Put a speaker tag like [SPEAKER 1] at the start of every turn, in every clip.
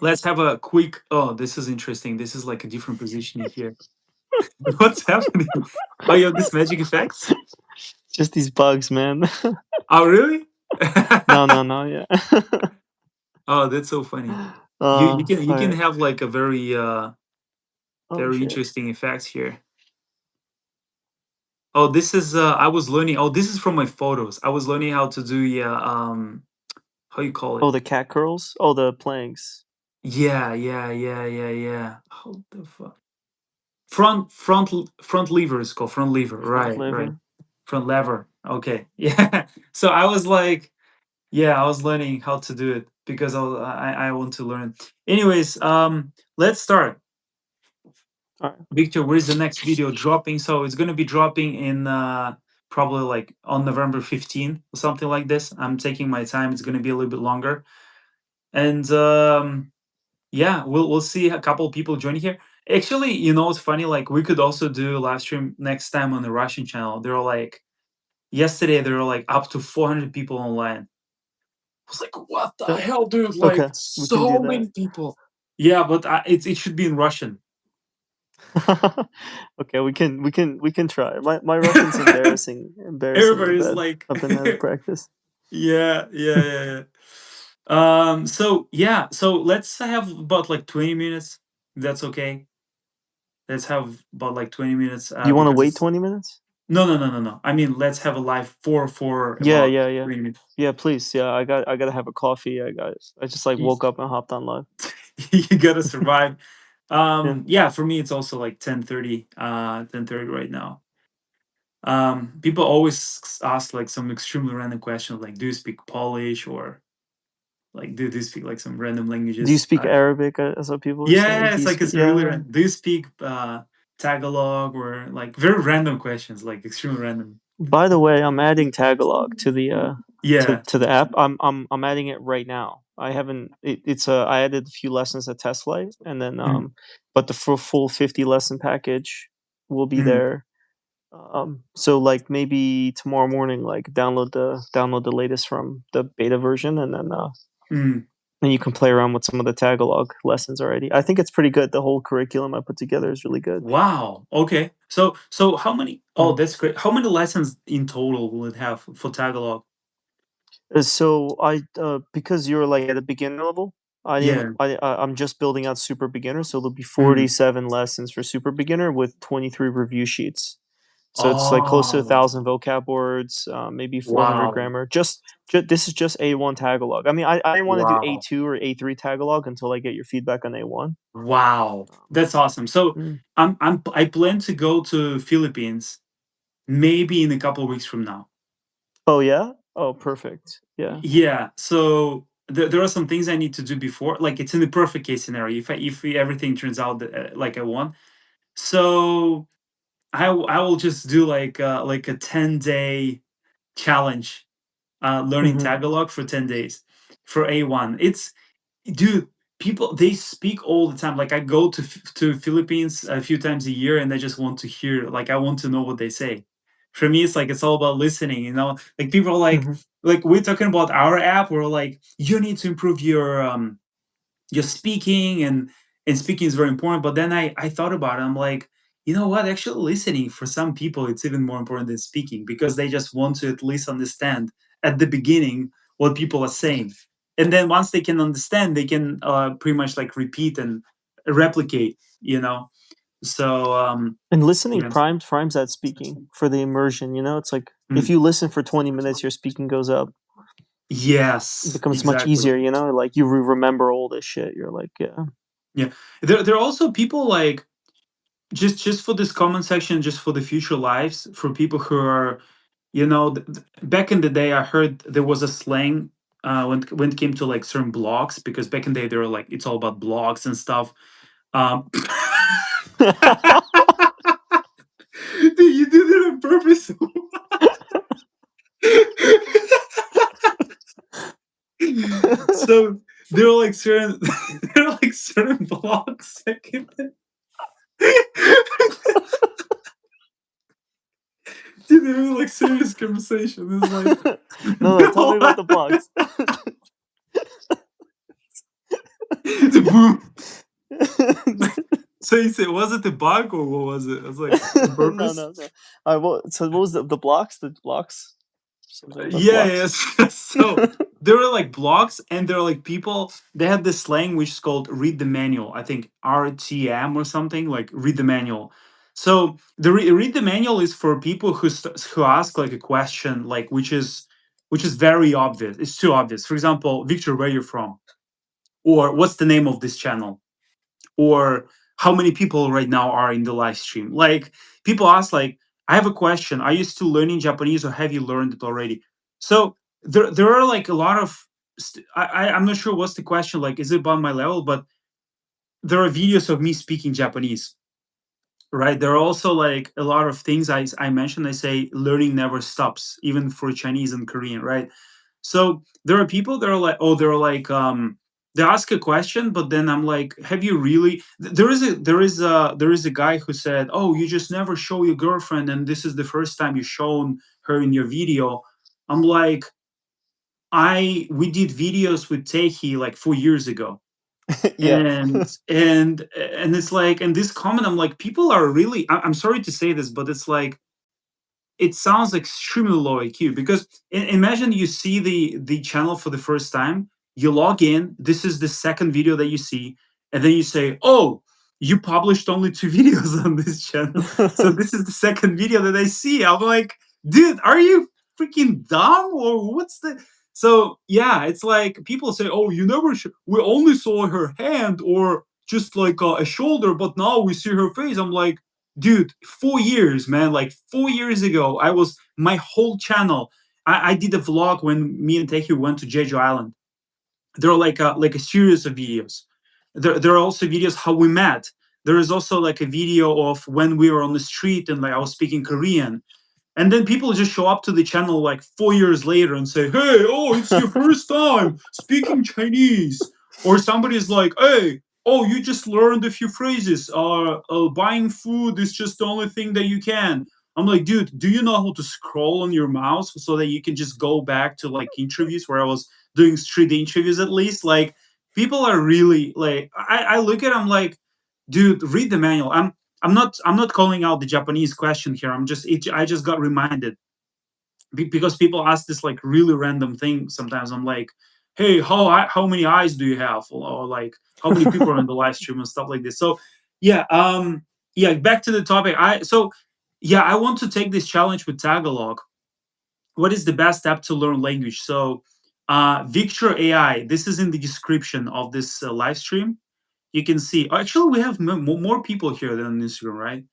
[SPEAKER 1] let's have a quick. Oh, this is interesting. This is like a different positioning here. What's happening? Oh, you have this magic effects?
[SPEAKER 2] Just these bugs, man.
[SPEAKER 1] Oh, really?
[SPEAKER 2] No, yeah.
[SPEAKER 1] Oh, that's so funny. You can
[SPEAKER 2] Alright.
[SPEAKER 1] have like a very
[SPEAKER 2] Oh,
[SPEAKER 1] very
[SPEAKER 2] shit.
[SPEAKER 1] interesting effects here. Oh, this is I was learning. Oh, this is from my photos. I was learning how to do, yeah, how you call
[SPEAKER 2] Oh,
[SPEAKER 1] it?
[SPEAKER 2] the cat curls? Oh, the planks.
[SPEAKER 1] Yeah, yeah, yeah, yeah, yeah. How the fuck? Front lever is called front lever.
[SPEAKER 2] Front
[SPEAKER 1] Right, right.
[SPEAKER 2] lever.
[SPEAKER 1] Front lever. Okay. Yeah. So I was like, yeah, I was learning how to do it because I want to learn. Anyways, let's start.
[SPEAKER 2] Alright.
[SPEAKER 1] Victor, where's the next video dropping? So it's gonna be dropping in probably like on November 15th or something like this. I'm taking my time. It's gonna be a little bit longer. And yeah, we'll see a couple of people joining here. Actually, it's funny, like we could also do a live stream next time on the Russian channel. There are like yesterday there were like up to 400 people online. I was like, what the
[SPEAKER 2] Uh,
[SPEAKER 1] hell, dude? Like
[SPEAKER 2] okay, we can do
[SPEAKER 1] so
[SPEAKER 2] that.
[SPEAKER 1] many people. Yeah, but it should be in Russian.
[SPEAKER 2] Okay, we can try. My Russian's embarrassingly
[SPEAKER 1] Everybody's
[SPEAKER 2] bad.
[SPEAKER 1] like
[SPEAKER 2] I've been out of practice.
[SPEAKER 1] yeah, yeah, yeah, yeah. So yeah, so let's have about like 20 minutes. If that's okay. Let's have about like 20 minutes
[SPEAKER 2] Do you wanna
[SPEAKER 1] because
[SPEAKER 2] wait
[SPEAKER 1] it's
[SPEAKER 2] 20 minutes?
[SPEAKER 1] no, no, no, no, no. I mean, let's have a live for
[SPEAKER 2] Yeah,
[SPEAKER 1] about
[SPEAKER 2] yeah, yeah.
[SPEAKER 1] 3 minutes.
[SPEAKER 2] Yeah, please. Yeah, I gotta have a coffee. I just, like,
[SPEAKER 1] Y-
[SPEAKER 2] woke up and hopped on live.
[SPEAKER 1] You gotta survive.
[SPEAKER 2] Yeah.
[SPEAKER 1] Yeah, for me it's also like 10:30, 10:30 right now. People always ask like some extremely random questions like, do you speak Polish, or like do you speak like some random
[SPEAKER 2] Do you
[SPEAKER 1] languages?
[SPEAKER 2] speak Arabic, as what people are saying?
[SPEAKER 1] Yeah,
[SPEAKER 2] Do
[SPEAKER 1] it's
[SPEAKER 2] you
[SPEAKER 1] like
[SPEAKER 2] speak
[SPEAKER 1] it's really
[SPEAKER 2] Yeah.
[SPEAKER 1] do you speak Tagalog, or like very random questions, like extremely random.
[SPEAKER 2] By the way, I'm adding Tagalog to the,
[SPEAKER 1] Yeah.
[SPEAKER 2] to the app. I'm adding it right now. I haven't it's, I added a few lessons at test flight, and then,
[SPEAKER 1] Mm,
[SPEAKER 2] but the full 50 lesson package will be
[SPEAKER 1] mm,
[SPEAKER 2] there. So, like, maybe tomorrow morning, like, download the latest from the beta version, and then,
[SPEAKER 1] mm.
[SPEAKER 2] and you can play around with some of the Tagalog lessons already. I think it's pretty good. The whole curriculum I put together is really good.
[SPEAKER 1] Wow. Okay. So how many? Oh,
[SPEAKER 2] Mm.
[SPEAKER 1] that's great. How many lessons in total will it have for Tagalog?
[SPEAKER 2] So because you're like at a beginner level, I didn't.
[SPEAKER 1] Yeah.
[SPEAKER 2] I'm just building out super beginner, so there'll be
[SPEAKER 1] Mm.
[SPEAKER 2] 47 lessons for super beginner with 23 review sheets. So it's like close to a
[SPEAKER 1] Oh,
[SPEAKER 2] thousand vocab words, maybe 400
[SPEAKER 1] wow.
[SPEAKER 2] grammar. This is just A1 Tagalog. I mean, I didn't want to do
[SPEAKER 1] Wow.
[SPEAKER 2] A2 or A3 Tagalog until I get your feedback on A1.
[SPEAKER 1] Wow. That's awesome. So
[SPEAKER 2] Mm.
[SPEAKER 1] I plan to go to Philippines maybe in a couple of weeks from now.
[SPEAKER 2] Oh yeah. Oh, perfect. Yeah.
[SPEAKER 1] Yeah. So there are some things I need to do before. Like it's in the perfect case scenario. If everything turns out like I want, so I will just do like a 10-day challenge, learning
[SPEAKER 2] Hmm.
[SPEAKER 1] Tagalog for 10 days for A1. It's dude, people they speak all the time. Like I go to Philippines a few times a year, and I just want to hear. Like I want to know what they say. For me, it's like it's all about listening. Like people are
[SPEAKER 2] Hmm.
[SPEAKER 1] like we're talking about our app. We're like, you need to improve your speaking, and speaking is very important. But then I thought about it. I'm like, you know what? Actually, listening for some people it's even more important than speaking, because they just want to at least understand at the beginning what people are saying, and then once they can understand, they can pretty much like repeat and replicate. So
[SPEAKER 2] And listening
[SPEAKER 1] yeah.
[SPEAKER 2] primes that speaking for the immersion. It's like if
[SPEAKER 1] Mm.
[SPEAKER 2] you listen for 20 minutes, your speaking goes up. It
[SPEAKER 1] Yes,
[SPEAKER 2] becomes much
[SPEAKER 1] exactly.
[SPEAKER 2] easier. Like you remember all this shit. You're like, yeah.
[SPEAKER 1] Yeah, there are also people like just for this comment section, just for the future lives, for people who are, back in the day I heard there was a slang when it came to like certain blogs, because back in the day they were like it's all about blogs and stuff. um Dude, you did it on purpose. So there are like certain there are like certain blogs that can dude, they were like serious conversation. It's like
[SPEAKER 2] No, tell me about
[SPEAKER 1] no.
[SPEAKER 2] the blogs.
[SPEAKER 1] The boom. So you said, was it the bug or what was it? It was like on
[SPEAKER 2] No,
[SPEAKER 1] purpose.
[SPEAKER 2] no, no. so what was the blocks? The blocks? Something about
[SPEAKER 1] Yeah,
[SPEAKER 2] blocks.
[SPEAKER 1] yes. So there were like blogs, and there are like people. They had this slang which is called "read the manual." I think RTM or something like "read the manual." So the read the manual is for people who ask like a question like which is very obvious. It's too obvious. For example, Victor, where you from, or what's the name of this channel, or how many people right now are in the live stream. Like people ask like, I have a question, are you still learning Japanese or have you learned it already? So there are like a lot of I'm not sure what's the question, like is it about my level, but there are videos of me speaking Japanese, right? There are also like a lot of things I mentioned. I say learning never stops, even for Chinese and Korean, right? So there are people that are like, oh, they're like, they ask a question, but then I'm like, have you really? There is a guy who said, oh, you just never show your girlfriend, and this is the first time you shown her in your video. I'm like, we did videos with Tehi like 4 years ago,
[SPEAKER 2] Yeah.
[SPEAKER 1] and it's like, and this comment, I'm like, people are really. I'm sorry to say this, but it's like it sounds extremely low IQ because imagine you see the channel for the first time, you log in, this is the second video that you see, and then you say, "Oh, you published only two videos on this channel, so this is the second video that I see." I'm like, dude, are you freaking dumb or what's the? So yeah, it's like people say, "Oh, you never, we only saw her hand or just like a shoulder, but now we see her face." I'm like, dude, 4 years, man, like 4 years ago, I was my whole channel. I did a vlog when me and Tehi went to Jeju Island. There are like a series of videos. There are also videos how we met. There is also like a video of when we were on the street and like I was speaking Korean, and then people just show up to the channel like 4 years later and say, "Hey, oh, it's your first time speaking Chinese." Or somebody's like, "Hey, oh, you just learned a few phrases. Buying food is just the only thing that you can." I'm like, dude, do you know how to scroll on your mouse so that you can just go back to like interviews where I was doing street interviews at least? Like, people are really like, I look at them like, dude, read the manual. I'm not calling out the Japanese question here. I just got reminded because people ask this like really random thing sometimes. I'm like, hey, how many eyes do you have, or like how many people are in the live stream and stuff like this. So yeah, yeah. Back to the topic. Yeah, I want to take this challenge with Tagalog. What is the best app to learn language? So Victor AI. This is in the description of this live stream. You can see. Actually, we have more people here than on Instagram, right?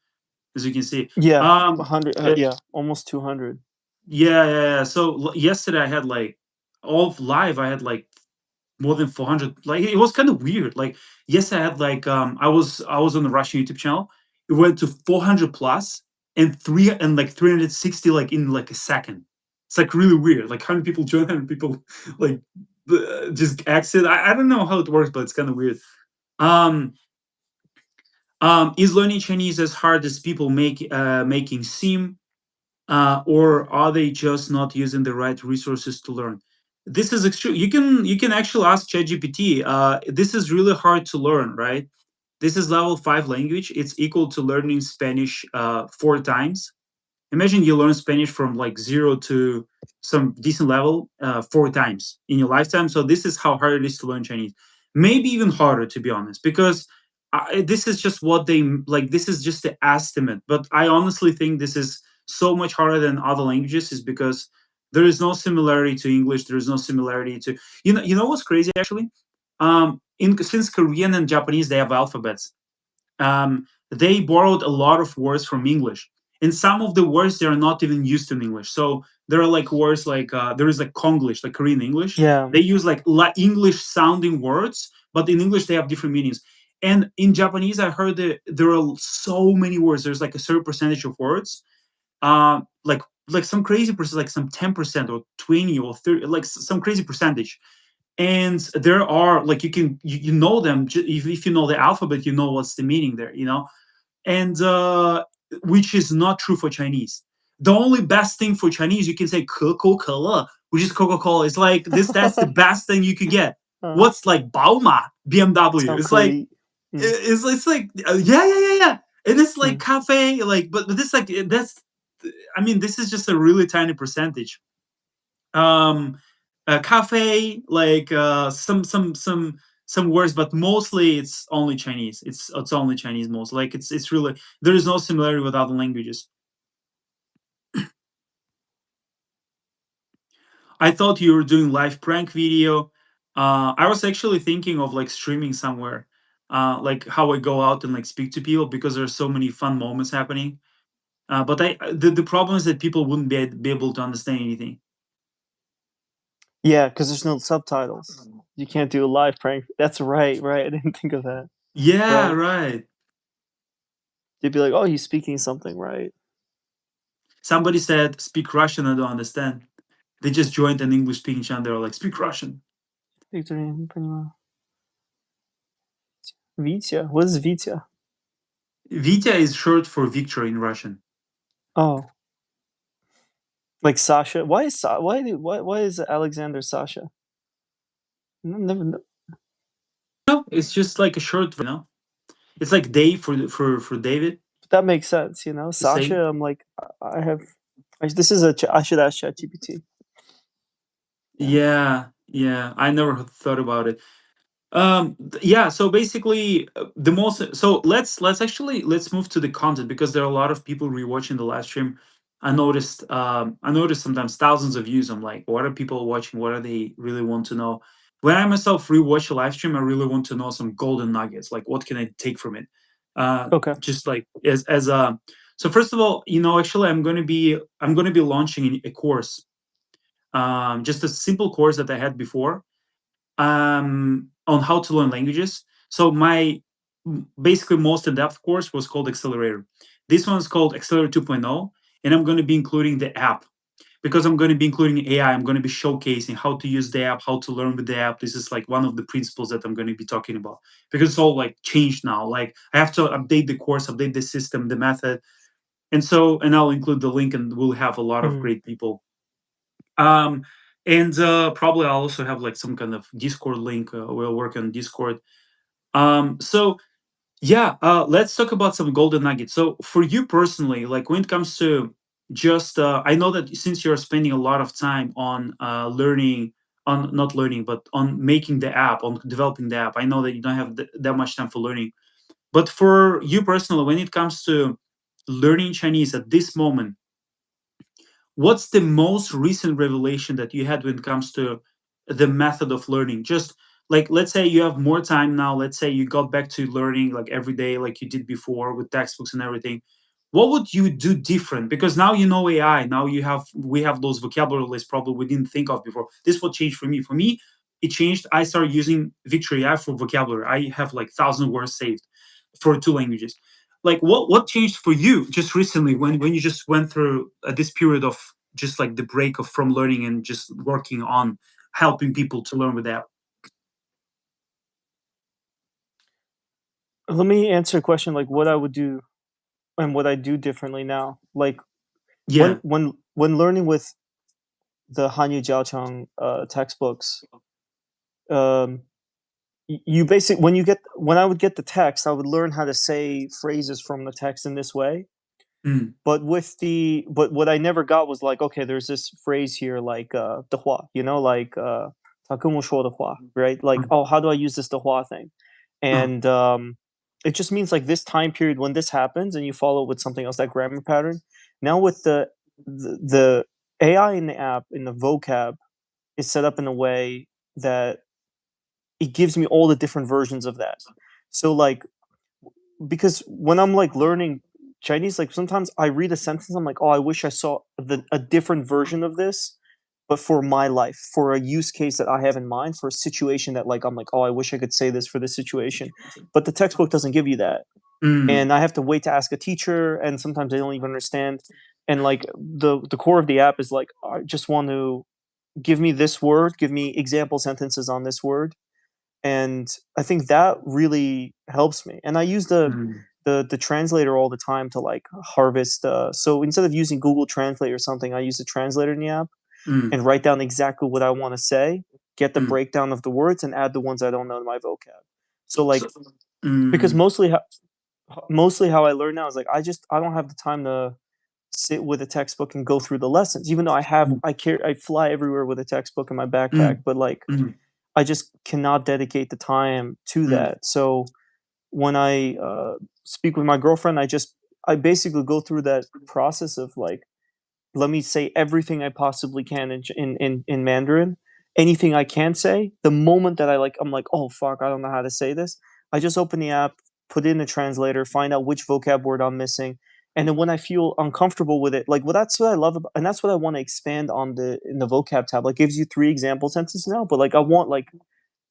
[SPEAKER 1] As you can see.
[SPEAKER 2] Yeah,
[SPEAKER 1] Um,
[SPEAKER 2] 100,
[SPEAKER 1] uh,
[SPEAKER 2] yeah, almost 200.
[SPEAKER 1] yeah, yeah, yeah. So yesterday I had like all of live. I had like more than 400. Like it was kind of weird. Like yes, I had like I was on the Russian YouTube channel. It went to 400 plus and like 360 like in like a second. It's like really weird. Like 100 people join, 100 people like just exit. I don't know how it works, but it's kind of weird. Um, is learning Chinese as hard as people making seem, or are they just not using the right resources to learn? This is extreme. You can actually ask ChatGPT. This is really hard to learn, right? This is level 5 language. It's equal to learning Spanish 4 times. Imagine you learn Spanish from like zero to some decent level 4 times in your lifetime. So this is how hard it is to learn Chinese. Maybe even harder, to be honest, because this is just what they like. This is just the estimate, but I honestly think this is so much harder than other languages, is because there is no similarity to English. There is no similarity to You know what's crazy actually? In Since Korean and Japanese they have alphabets, they borrowed a lot of words from English. And some of the words they are not even used in English. So there are like words like there is like Konglish, like Korean English.
[SPEAKER 2] Yeah,
[SPEAKER 1] They use like English sounding words, but in English they have different meanings. And in Japanese, I heard that there are so many words. There's like a certain percentage of words, uh, like like some crazy percent, like some 10% or 20 or 30, like some crazy percentage. And there are like you know them, if you know the alphabet, you know what's the meaning there, and which is not true for Chinese. The only best thing for Chinese, you can say Coca-Cola, which is Coca-Cola. It's like this. That's the best thing you could get. What's like Bauma BMW? It's like
[SPEAKER 2] 巧克力. Mm,
[SPEAKER 1] it's like yeah, yeah, yeah, yeah. And it's like
[SPEAKER 2] mm.
[SPEAKER 1] cafe, like, but this like that's, I mean, this is just a really tiny percentage. Um, cafe, like some words, but mostly it's only Chinese. It's only Chinese most. Like it's really, there is no similarity with other languages. I thought you were doing live prank video. I was actually thinking of like streaming somewhere, like how I go out and like speak to people because there's so many fun moments happening. But the problem is that people wouldn't be able to understand anything.
[SPEAKER 2] Yeah, 'cause there's no subtitles. You can't do a live prank. That's right, right, I didn't think of that.
[SPEAKER 1] Yeah,
[SPEAKER 2] Right.
[SPEAKER 1] right.
[SPEAKER 2] They'd be like, "Oh, he's speaking something, right?"
[SPEAKER 1] Somebody said speak Russian. I don't understand. They just joined an English speaking channel. They were like speak Russian.
[SPEAKER 2] Victory, не понимаю. Витя? What is Витя?
[SPEAKER 1] Vitya is short for victory in Russian.
[SPEAKER 2] Oh, like Sasha? Why is Alexander Sasha? Never kn
[SPEAKER 1] No, it's just like a short, you know. It's like Dave for David.
[SPEAKER 2] that makes sense, you know?
[SPEAKER 1] The same.
[SPEAKER 2] Sasha, I'm like, I have this is a ch I should ask ChatGPT. Yeah.
[SPEAKER 1] Yeah, yeah. I never thought about it. Yeah, so basically the most, so let's actually let's move to the content because there are a lot of people rewatching the live stream. I noticed sometimes thousands of views. I'm like, what are people watching? What are they really want to know? When I myself rewatch a live stream, I really want to know some golden nuggets, like what can I take from it. uh
[SPEAKER 2] Okay.
[SPEAKER 1] just like as so first of all, actually I'm going to be launching a course, just a simple course that I had before, on how to learn languages. So my basically most in-depth course was called Accelerator. This one's called Accelerator 2.0, and I'm going to be including the app because I'm going to be including AI. I'm going to be showcasing how to use the app, how to learn with the app. This is like one of the principles that I'm going to be talking about because it's all like changed now. Like I have to update the course, update the system, the method, and I'll include the link, and we'll have a lot of
[SPEAKER 2] Mhm.
[SPEAKER 1] great people. um and probably I'll also have like some kind of Discord link. We'll work on Discord. So yeah, let's talk about some golden nuggets. So for you personally, like when it comes to just I know that since you're spending a lot of time on learning, on not learning but on making the app, on developing the app, I know that you don't have that much time for learning. But for you personally, when it comes to learning Chinese at this moment, what's the most recent revelation that you had when it comes to the method of learning? Just like, let's say you have more time now, let's say you got back to learning like every day like you did before with textbooks and everything. What would you do different? Because now you know AI, now we have those vocabulary lists probably we didn't think of before. This will change for me. For me, it changed. I started using Victory AI for vocabulary. I have like 1,000 words saved for two languages. Like what changed for you just recently when you just went through this period of just like the break of from learning and just working on helping people to learn with that?
[SPEAKER 2] Let me answer a question like what I would do and what I do differently now. Like
[SPEAKER 1] Yeah.
[SPEAKER 2] when learning with the Hanyu Jiaochang textbooks, um, you basic when I would get the text, I would learn how to say phrases from the text in this way.
[SPEAKER 1] Mm,
[SPEAKER 2] But what I never got was like, okay, there's this phrase here like 的话, you know, like 他跟我说的话, right? Like,
[SPEAKER 1] mm,
[SPEAKER 2] oh, how do I use this 的话 thing?
[SPEAKER 1] uh,
[SPEAKER 2] And it just means like this time period when this happens and you follow it with something else, that grammar pattern. Now with the AI in the app in the vocab is set up in a way that it gives me all the different versions of that. So like because when I'm like learning Chinese, like sometimes I read a sentence, I'm like, oh, I wish I saw a different version of this, but for my life, for a use case that I have in mind, for a situation that like I'm like, oh, I wish I could say this for this situation. But the textbook doesn't give you that.
[SPEAKER 1] mm,
[SPEAKER 2] And I have to wait to ask a teacher, and sometimes they don't even understand. And like the core of the app is like, I just want to give me this word, give me example sentences on this word, and I think that really helps me. And I use
[SPEAKER 1] mm,
[SPEAKER 2] the translator all the time to like harvest. So instead of using Google Translate or something, I use the translator in the app
[SPEAKER 1] mm,
[SPEAKER 2] and write down exactly what I want to say. get the
[SPEAKER 1] mm.
[SPEAKER 2] breakdown of the words and add the ones I don't know in my vocab. So
[SPEAKER 1] So,
[SPEAKER 2] like because
[SPEAKER 1] mm,
[SPEAKER 2] mostly how I learn now is like I don't have the time to sit with a textbook and go through the lessons. Even though
[SPEAKER 1] mm,
[SPEAKER 2] I fly everywhere with a textbook in my backpack,
[SPEAKER 1] mm,
[SPEAKER 2] but like
[SPEAKER 1] mm,
[SPEAKER 2] I just cannot dedicate the time to
[SPEAKER 1] mm,
[SPEAKER 2] that. So when I speak with my girlfriend, I basically go through that process of like let me say everything I possibly can in Mandarin. Anything I can say, the moment that I'm like, oh fuck, I don't know how to say this. I just open the app, put it in the translator, find out which vocab word I'm missing, and then when I feel uncomfortable with it, like well, that's what I love about, and that's what I want to expand on the in the vocab tab. Like gives you 3 example sentences now, but like I want like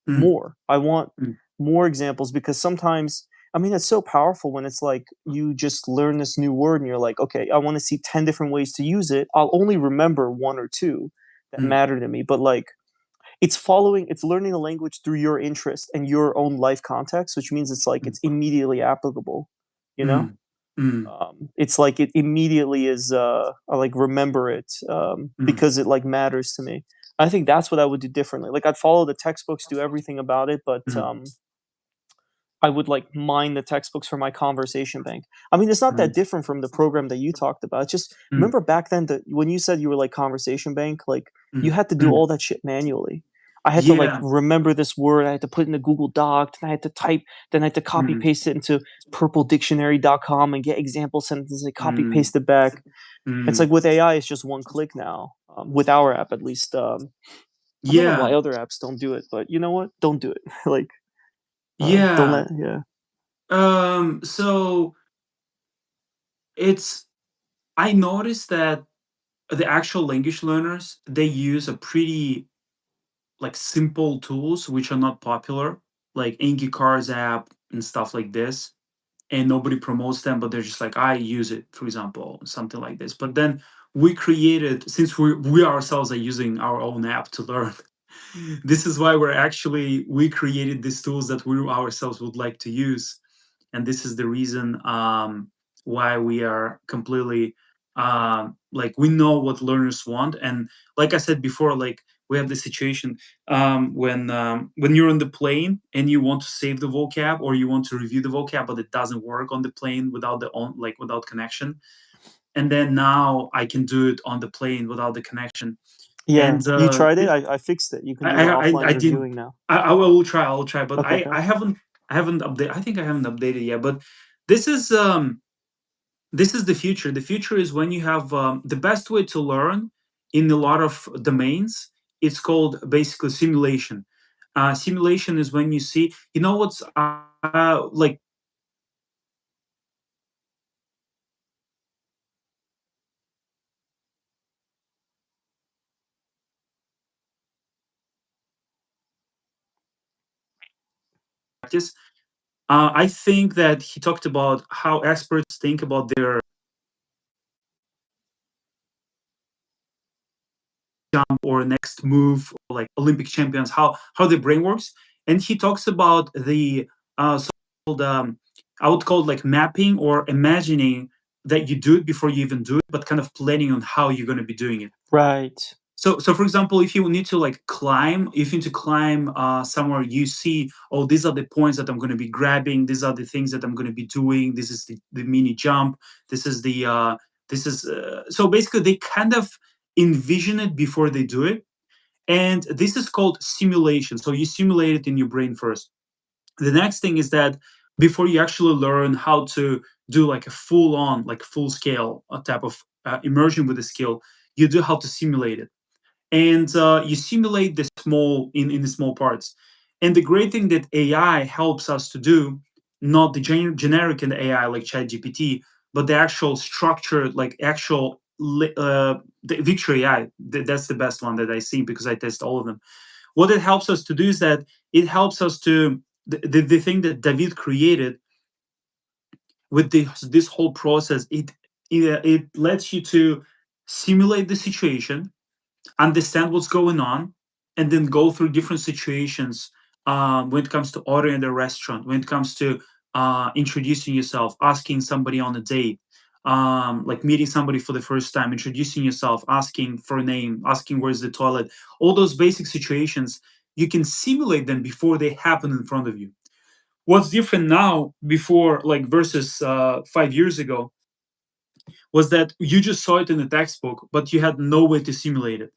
[SPEAKER 1] mm,
[SPEAKER 2] more. I want
[SPEAKER 1] mm,
[SPEAKER 2] more examples because sometimes I mean it's so powerful when it's like you just learn this new word and you're like, okay, I want to see 10 different ways to use it. I'll only remember one or two that
[SPEAKER 1] mm,
[SPEAKER 2] matter to me, but like it's learning a language through your interest and your own life context, which means it's like
[SPEAKER 1] mm,
[SPEAKER 2] it's immediately applicable, you know?
[SPEAKER 1] mm, mm,
[SPEAKER 2] It's like it immediately is I like remember it
[SPEAKER 1] mm,
[SPEAKER 2] because it like matters to me. I think that's what I would do differently. Like I'd follow the textbooks, do everything about it, but
[SPEAKER 1] mm,
[SPEAKER 2] I would like mine the textbooks for my conversation bank. I mean, it's not that
[SPEAKER 1] mm,
[SPEAKER 2] different from the program that you talked about. It's just
[SPEAKER 1] mm,
[SPEAKER 2] remember back then that when you said you were like conversation bank, like you
[SPEAKER 1] mm,
[SPEAKER 2] had to do
[SPEAKER 1] mm.
[SPEAKER 2] all that shit manually. I had to like
[SPEAKER 1] Yeah.
[SPEAKER 2] remember this word, I had to put it in a Google Doc, then I had to type, then I had to copy
[SPEAKER 1] Mm,
[SPEAKER 2] paste it into purpledictionary.com and get example sentences and copy
[SPEAKER 1] mm,
[SPEAKER 2] paste it back. It's like
[SPEAKER 1] mm.
[SPEAKER 2] with AI, it's just one click now. With our app, at least. I don't know why
[SPEAKER 1] Yeah.
[SPEAKER 2] other apps don't do it, but you know what? Don't do it. like, don't
[SPEAKER 1] Yeah.
[SPEAKER 2] let. Yeah.
[SPEAKER 1] So it's I noticed that the actual language learners, they use a pretty like simple tools which are not popular, like Anki Cars app and stuff like this. And nobody promotes them, but they're just like, I use it, for example, something like this. But then we created, since we ourselves are using our own app to learn, this is why we created these tools that we ourselves would like to use, and this is the reason why we are completely like we know what learners want. And like I said before, like we have the situation when you're on the plane and you want to save the vocab or you want to review the vocab, but it doesn't work on the plane without the on like without connection. And then now I can do it on the plane without the connection.
[SPEAKER 2] Yeah.
[SPEAKER 1] And
[SPEAKER 2] You tried it. I fixed it. You can do the offline
[SPEAKER 1] I didn't.
[SPEAKER 2] reviewing now.
[SPEAKER 1] I will try. I will try, but
[SPEAKER 2] Okay. Okay.
[SPEAKER 1] I haven't updated. I think I haven't updated yet. But this is um this is the future. The future is when you have the best way to learn in a lot of domains. It's called basically simulation. Simulation is when you see, you know, what's like practice. I think that he talked about how experts think about their jump or next move, or like Olympic champions, how the brain works. And he talks about the so-called I would call it like mapping or imagining that you do it before you even do it, but kind of planning on how you're going to be doing it.
[SPEAKER 2] Right.
[SPEAKER 1] So for example, if you need to like climb, if you need to climb somewhere, you see, oh, these are the points that I'm going to be grabbing. These are the things that I'm going to be doing. This is the mini jump. This is the this is so basically they kind of envision it before they do it, and this is called simulation. So you simulate it in your brain first. The next thing is that before you actually learn how to do like a full on, like full scale type of immersion with the skill, you do how to simulate it, and you simulate the small in the small parts. And the great thing that AI helps us to do, not the generic and AI like ChatGPT, but the actual structured, like actual the Victory AI. That's the best one that I see because I test all of them. What it helps us to do is that it helps us to the thing that David created with this whole process. It lets you to simulate the situation, understand what's going on, and then go through different situations when it comes to ordering at a restaurant, when it comes to introducing yourself, asking somebody on a date, like meeting somebody for the first time, introducing yourself, asking for a name, asking where's the toilet, all those basic situations. you can simulate them before they happen in front of you. What's different now before, like versus 5 years ago, was that you just saw it in the textbook, but you had no way to simulate it.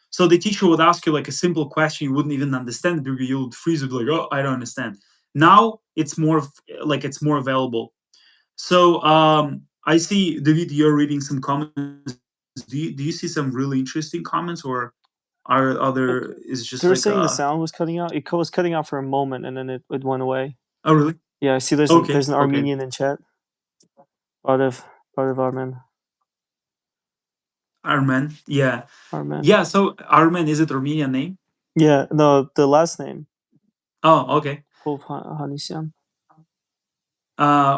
[SPEAKER 1] So the teacher would ask you like a simple question, you wouldn't even understand it, because you would freeze, it like, oh, I don't understand. Now it's more like it's more available. So I see, David, you're reading some comments. Do you see some really interesting comments, or are
[SPEAKER 2] Uh,
[SPEAKER 1] other is just
[SPEAKER 2] they
[SPEAKER 1] like
[SPEAKER 2] were saying the sound was cutting out. It was cutting out for a moment, and then it went away.
[SPEAKER 1] oh really?
[SPEAKER 2] Yeah, I see.
[SPEAKER 1] Okay,
[SPEAKER 2] There's an
[SPEAKER 1] okay.
[SPEAKER 2] Armenian in chat. Part of Armen.
[SPEAKER 1] Armen, yeah,
[SPEAKER 2] Armen.
[SPEAKER 1] yeah. So Armen, is it Armenian name?
[SPEAKER 2] Yeah, no, the last name.
[SPEAKER 1] Oh, okay.
[SPEAKER 2] Hanisyan.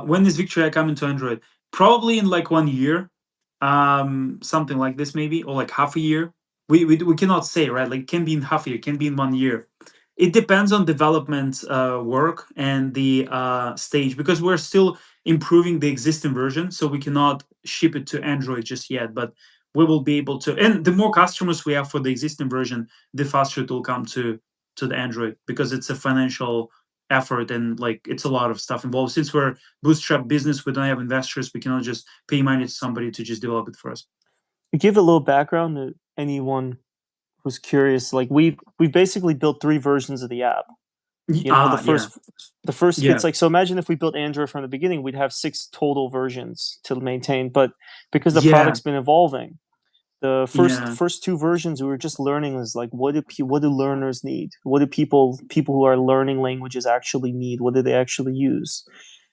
[SPEAKER 1] When is Victoria coming to Android? Probably in like 1 year, something like this, maybe, or like half a year. We cannot say, right? Like, it can be in half a year, can be in 1 year. It depends on development work and the stage, because we're still improving the existing version, so we cannot ship it to Android just yet. But we will be able to, and the more customers we have for the existing version, the faster it will come to the Android, because it's a financial effort, and like it's a lot of stuff involved. Since we're bootstrap business, we don't have investors, we cannot just pay money to somebody to just develop it for us.
[SPEAKER 2] To give a little background to anyone who's curious, like we basically built 3 versions of the app. You know,
[SPEAKER 1] Yeah,
[SPEAKER 2] the first
[SPEAKER 1] yeah,
[SPEAKER 2] it's like, so imagine if we built Android from the beginning, we'd have 6 total versions to maintain. But because the
[SPEAKER 1] yeah,
[SPEAKER 2] product's been evolving, the
[SPEAKER 1] yeah,
[SPEAKER 2] first 2 versions we were just learning is like, what do learners need? What do people who are learning languages actually need? What do they actually use?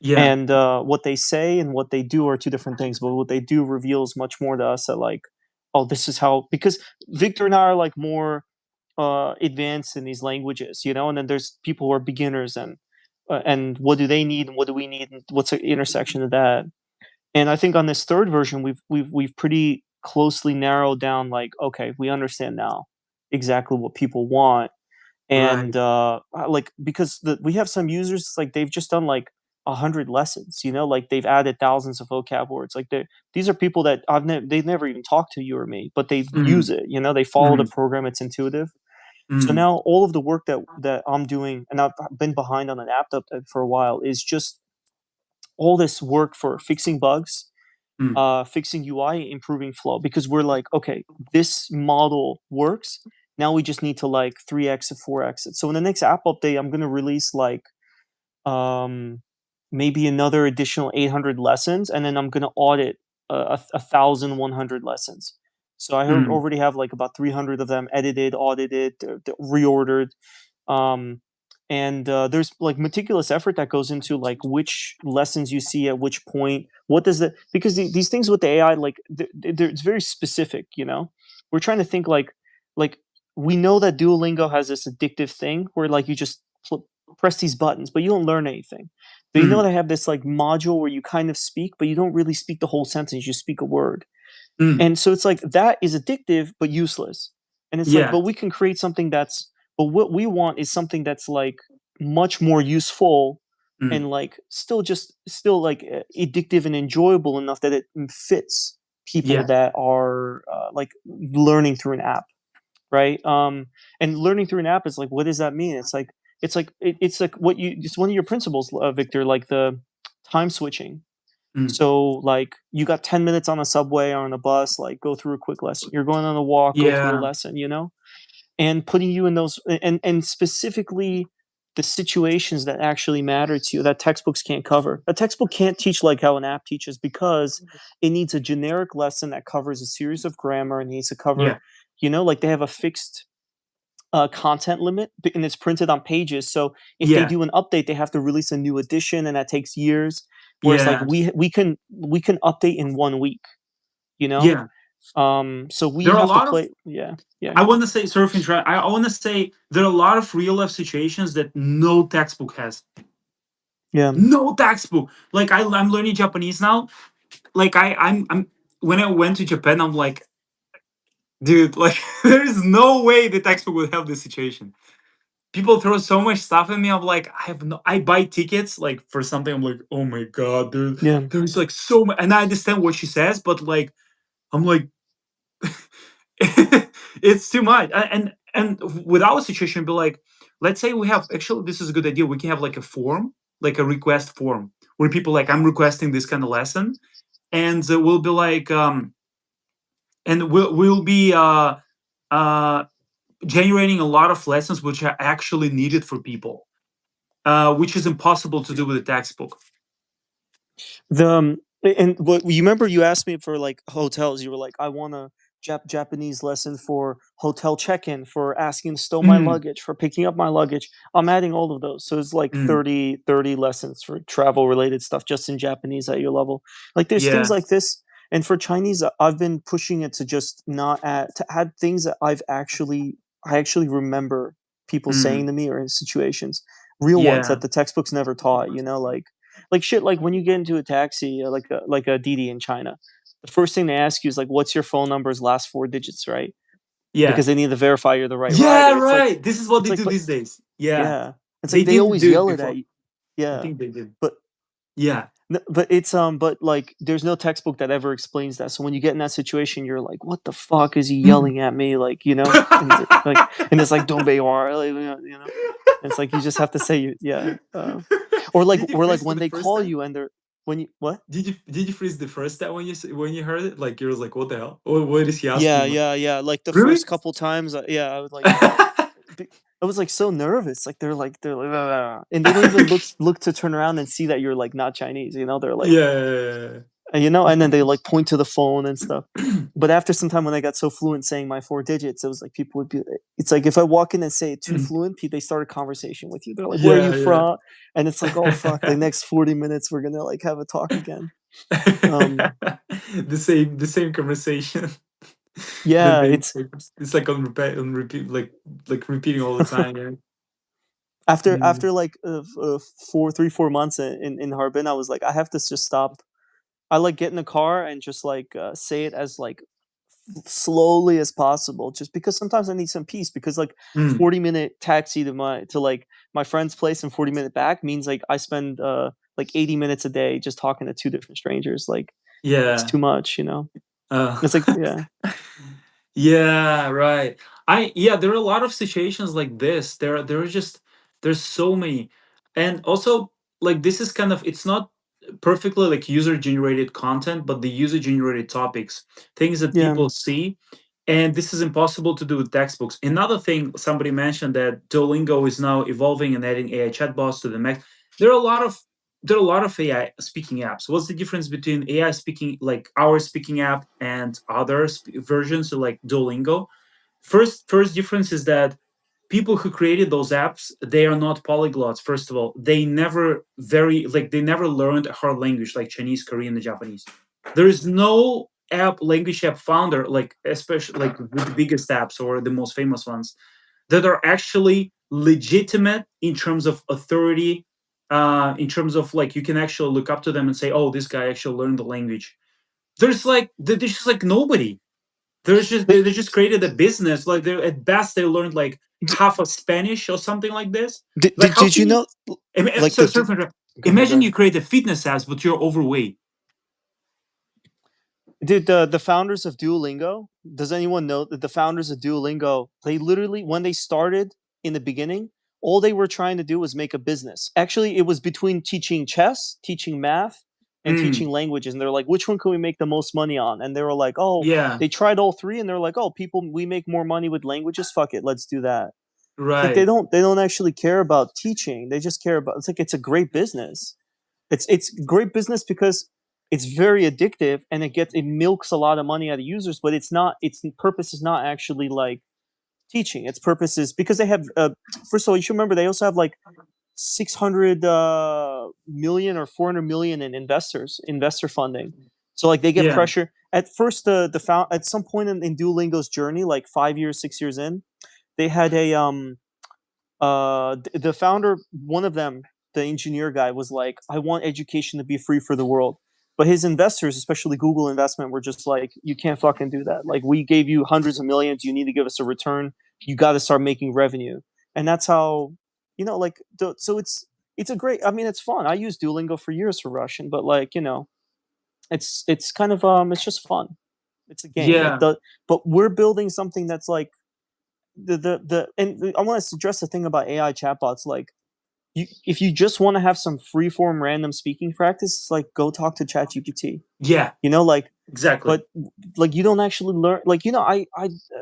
[SPEAKER 1] yeah.
[SPEAKER 2] And what they say and what they do are 2 different things. But what they do reveals much more to us, that like, oh, this is how, because Victor and I are like more advanced in these languages, you know, and then there's people who are beginners, and what do they need and what do we need, and what's the intersection of that. And I think on this 3rd version, we've pretty closely narrowed down, like, okay, we understand now exactly what people want. And
[SPEAKER 1] Right.
[SPEAKER 2] like, because we have some users, like they've just done like 100 lessons, you know, like they've added thousands of vocab words. Like these are people that they've never even talked to you or me, but they use
[SPEAKER 1] Mm,
[SPEAKER 2] it, you know, they follow the
[SPEAKER 1] mm,
[SPEAKER 2] program, it's intuitive. So
[SPEAKER 1] mm,
[SPEAKER 2] now all of the work that I'm doing, and I've been behind on an app update for a while, is just all this work for fixing bugs,
[SPEAKER 1] mm,
[SPEAKER 2] fixing UI, improving flow, because we're like, okay, this model works. Now we just need to like 3x or 4x it. So in the next app update, I'm gonna release like um, maybe another additional 800 lessons, and then I'm gonna audit 1,100 lessons. So I
[SPEAKER 1] mm,
[SPEAKER 2] already have like about 300 of them edited, audited, reordered. um, and there's like meticulous effort that goes into like which lessons you see at which point. What does the Because these things with the AI, like it's very specific. You know, we're trying to think like we know that Duolingo has this addictive thing where like you just press these buttons, but you don't learn anything. They know
[SPEAKER 1] mm,
[SPEAKER 2] they have this like module where you kind of speak, but you don't really speak the whole sentence. You speak a word,
[SPEAKER 1] mm.
[SPEAKER 2] and so it's like that is addictive but useless. And it's like,
[SPEAKER 1] Yeah.
[SPEAKER 2] but we can create something that's, but what we want is something that's like much more useful,
[SPEAKER 1] Mm,
[SPEAKER 2] and like still like addictive and enjoyable enough that it fits people
[SPEAKER 1] yeah.
[SPEAKER 2] that are like learning through an app, right? And learning through an app is like, what does that mean? It's like what you, it's one of your principles, Victor, like the time switching.
[SPEAKER 1] Mm,
[SPEAKER 2] So, like, you got 10 minutes on a subway or on a bus, like, go through a quick lesson. You're going on a walk, go through a
[SPEAKER 1] yeah.
[SPEAKER 2] lesson, you know? And putting you in those, and specifically the situations that actually matter to you that textbooks can't cover. A textbook can't teach like how an app teaches, because it needs a generic lesson that covers a series of grammar and needs to cover,
[SPEAKER 1] Yeah.
[SPEAKER 2] you know, like they have a fixed content limit, and it's printed on pages. So if they
[SPEAKER 1] Yeah.
[SPEAKER 2] do an update, they have to release a new edition, and that takes years. Whereas like
[SPEAKER 1] Yeah.
[SPEAKER 2] we can update in 1 week, you know.
[SPEAKER 1] Yeah.
[SPEAKER 2] So we
[SPEAKER 1] There are a
[SPEAKER 2] have to
[SPEAKER 1] lot of,
[SPEAKER 2] play. Yeah, yeah,
[SPEAKER 1] I want to say, sorry for interrupting. I want to say there are a lot of real life situations that no textbook has.
[SPEAKER 2] yeah,
[SPEAKER 1] No textbook. Like I'm learning Japanese now. Like I'm when I went to Japan, I'm like, dude, like there's no way the textbook would help this situation. People throw so much stuff at me. I'm like, I have no. I buy tickets like for something. I'm like, oh my god, dude.
[SPEAKER 2] yeah,
[SPEAKER 1] There's like so much, and I understand what she says, but like, I'm like, it's too much. And with our situation, be like, let's say we have, actually this is a good idea. We can have like a form, like a request form, where people like, I'm requesting this kind of lesson, and we'll be like, and we'll be uh generating a lot of lessons which are actually needed for people, which is impossible to do with a textbook.
[SPEAKER 2] And what you remember, you asked me for like hotels. You were like, I want a Japanese lesson for hotel check-in, for asking to stow my
[SPEAKER 1] Mm,
[SPEAKER 2] luggage, for picking up my luggage. I'm adding all of those. So it's like
[SPEAKER 1] mm,
[SPEAKER 2] 30 lessons for travel related stuff just in Japanese at your level. Like there's things
[SPEAKER 1] yeah.
[SPEAKER 2] like this. And for Chinese, I've been pushing it to just not add to add things that I actually remember people saying
[SPEAKER 1] Mm,
[SPEAKER 2] to me or in situations, real ones
[SPEAKER 1] yeah.
[SPEAKER 2] that the textbooks never taught, like shit, like when you get into a taxi, like a Didi in China, the first thing they ask you is like, "What's your phone number's last 4 digits?" Right?
[SPEAKER 1] Yeah.
[SPEAKER 2] Because they need to verify you're the right
[SPEAKER 1] Yeah,
[SPEAKER 2] rider.
[SPEAKER 1] right. This is what
[SPEAKER 2] It's
[SPEAKER 1] they
[SPEAKER 2] like,
[SPEAKER 1] do
[SPEAKER 2] but
[SPEAKER 1] these days. Yeah.
[SPEAKER 2] yeah, it's
[SPEAKER 1] They
[SPEAKER 2] like they
[SPEAKER 1] didn't
[SPEAKER 2] always
[SPEAKER 1] do it
[SPEAKER 2] yell it at
[SPEAKER 1] before.
[SPEAKER 2] you.
[SPEAKER 1] I
[SPEAKER 2] Yeah,
[SPEAKER 1] think they did.
[SPEAKER 2] but
[SPEAKER 1] Yeah.
[SPEAKER 2] but but like there's no textbook that ever explains that. So when you get in that situation, you're like, "What the fuck is he
[SPEAKER 1] Mm.
[SPEAKER 2] yelling at me?" Like and it's like "Don't be war," like, And it's like you just have to say, yeah.
[SPEAKER 1] Did you
[SPEAKER 2] Or like
[SPEAKER 1] freeze for
[SPEAKER 2] when
[SPEAKER 1] the
[SPEAKER 2] they
[SPEAKER 1] first
[SPEAKER 2] call
[SPEAKER 1] time?
[SPEAKER 2] you and they're when you what?
[SPEAKER 1] Did you freeze the first time when when you heard it? Like you was like, what the hell? What is he
[SPEAKER 2] Yeah,
[SPEAKER 1] asking me?
[SPEAKER 2] yeah. Like the
[SPEAKER 1] Really?
[SPEAKER 2] first couple times, yeah, I was like, b- I was like so nervous. Like they're like, "Ah," and they don't even look to turn around and see that you're like not Chinese. They're like,
[SPEAKER 1] Yeah.
[SPEAKER 2] and then they like point to the phone and stuff. But after some time, when I got so fluent saying my 4 digits, it was like people would be. It's like if I walk in and say it too fluent, they start a conversation with you. They're like, "Where are you
[SPEAKER 1] Yeah, yeah.
[SPEAKER 2] from?" And it's like, "Oh fuck!" The next 40 minutes, we're gonna like have a talk again. Um,
[SPEAKER 1] The same conversation. The
[SPEAKER 2] yeah,
[SPEAKER 1] main purpose. It's like on repeat, like repeating all the time. Yeah. Mm.
[SPEAKER 2] after like 4 months in Harbin, I was like, I have to just stop. I like get in the car and just like say it as like slowly as possible, just because sometimes I need some peace. Because like
[SPEAKER 1] Mm.
[SPEAKER 2] 40-minute taxi to like my friend's place and 40-minute back means like I spend like 80 minutes a day just talking to two different strangers. Like it's
[SPEAKER 1] Yeah.
[SPEAKER 2] too much,
[SPEAKER 1] Uh,
[SPEAKER 2] It's like yeah,
[SPEAKER 1] yeah, right. Yeah, there are a lot of situations like this. There are just, there's so many. And also, like, this is kind of, it's not perfectly like user generated content, but the user generated topics, things that
[SPEAKER 2] yeah,
[SPEAKER 1] people see. And this is impossible to do with textbooks. Another thing, somebody mentioned that Duolingo is now evolving and adding AI chatbots to the mix. There are a lot of there are a lot of AI speaking apps. What's the difference between AI speaking, like our speaking app, and other versions, so like Duolingo? First difference is that people who created those apps, they are not polyglots. First of all, they never learned a hard language like Chinese, Korean, and Japanese. There is no language app founder, like especially like with the biggest apps or the most famous ones, that are actually legitimate in terms of authority, in terms of like you can actually look up to them and say, oh, this guy actually learned the language. There's just like nobody.
[SPEAKER 2] but
[SPEAKER 1] They just created a business. Like they at best they learned like half of Spanish or something like this. Like how
[SPEAKER 2] did you
[SPEAKER 1] can you?
[SPEAKER 2] know like
[SPEAKER 1] Sorry for
[SPEAKER 2] go ahead, go
[SPEAKER 1] imagine
[SPEAKER 2] ahead.
[SPEAKER 1] you create a fitness app, but you're overweight.
[SPEAKER 2] Dude, the founders of Duolingo, does anyone know that the founders of Duolingo, they literally, when they started in the beginning, all they were trying to do was make a business. Actually, it was between teaching chess, teaching math, and
[SPEAKER 1] Mm,
[SPEAKER 2] teaching languages. And they're like, which one can we make the most money on? And they were like, oh,
[SPEAKER 1] yeah,
[SPEAKER 2] they tried all three, and they're like, oh, people, we make more money with languages. Fuck it, let's do that. It's like
[SPEAKER 1] right.
[SPEAKER 2] they don't actually care about teaching. They just care about, it's like it's a great business. It's great business because it's very addictive and it milks a lot of money out of users, but it's not, its purpose is not actually like teaching. Its purpose is because they have first of all, you should remember they also have like 600 million or 400 million in investor funding. So like they get
[SPEAKER 1] Yeah.
[SPEAKER 2] pressure at first. The found at some point in Duolingo's journey, like 5 years, 6 years in, they had a the founder, one of them, the engineer guy, was like, I want education to be free for the world. But his investors, especially Google investment, were just like, you can't fucking do that. Like, we gave you hundreds of millions. You need to give us a return. You got to start making revenue. And that's how, like, so it's a great, I mean, it's fun. I used Duolingo for years for Russian, but like, it's kind of, it's just fun. It's a game.
[SPEAKER 1] Yeah.
[SPEAKER 2] But we're building something that's like, and I want to address the thing about AI chatbots. Like, if you just want to have some freeform random speaking practice, it's like go talk to ChatGPT.
[SPEAKER 1] Yeah,
[SPEAKER 2] You know, like,
[SPEAKER 1] exactly.
[SPEAKER 2] but like you don't actually learn. Like, I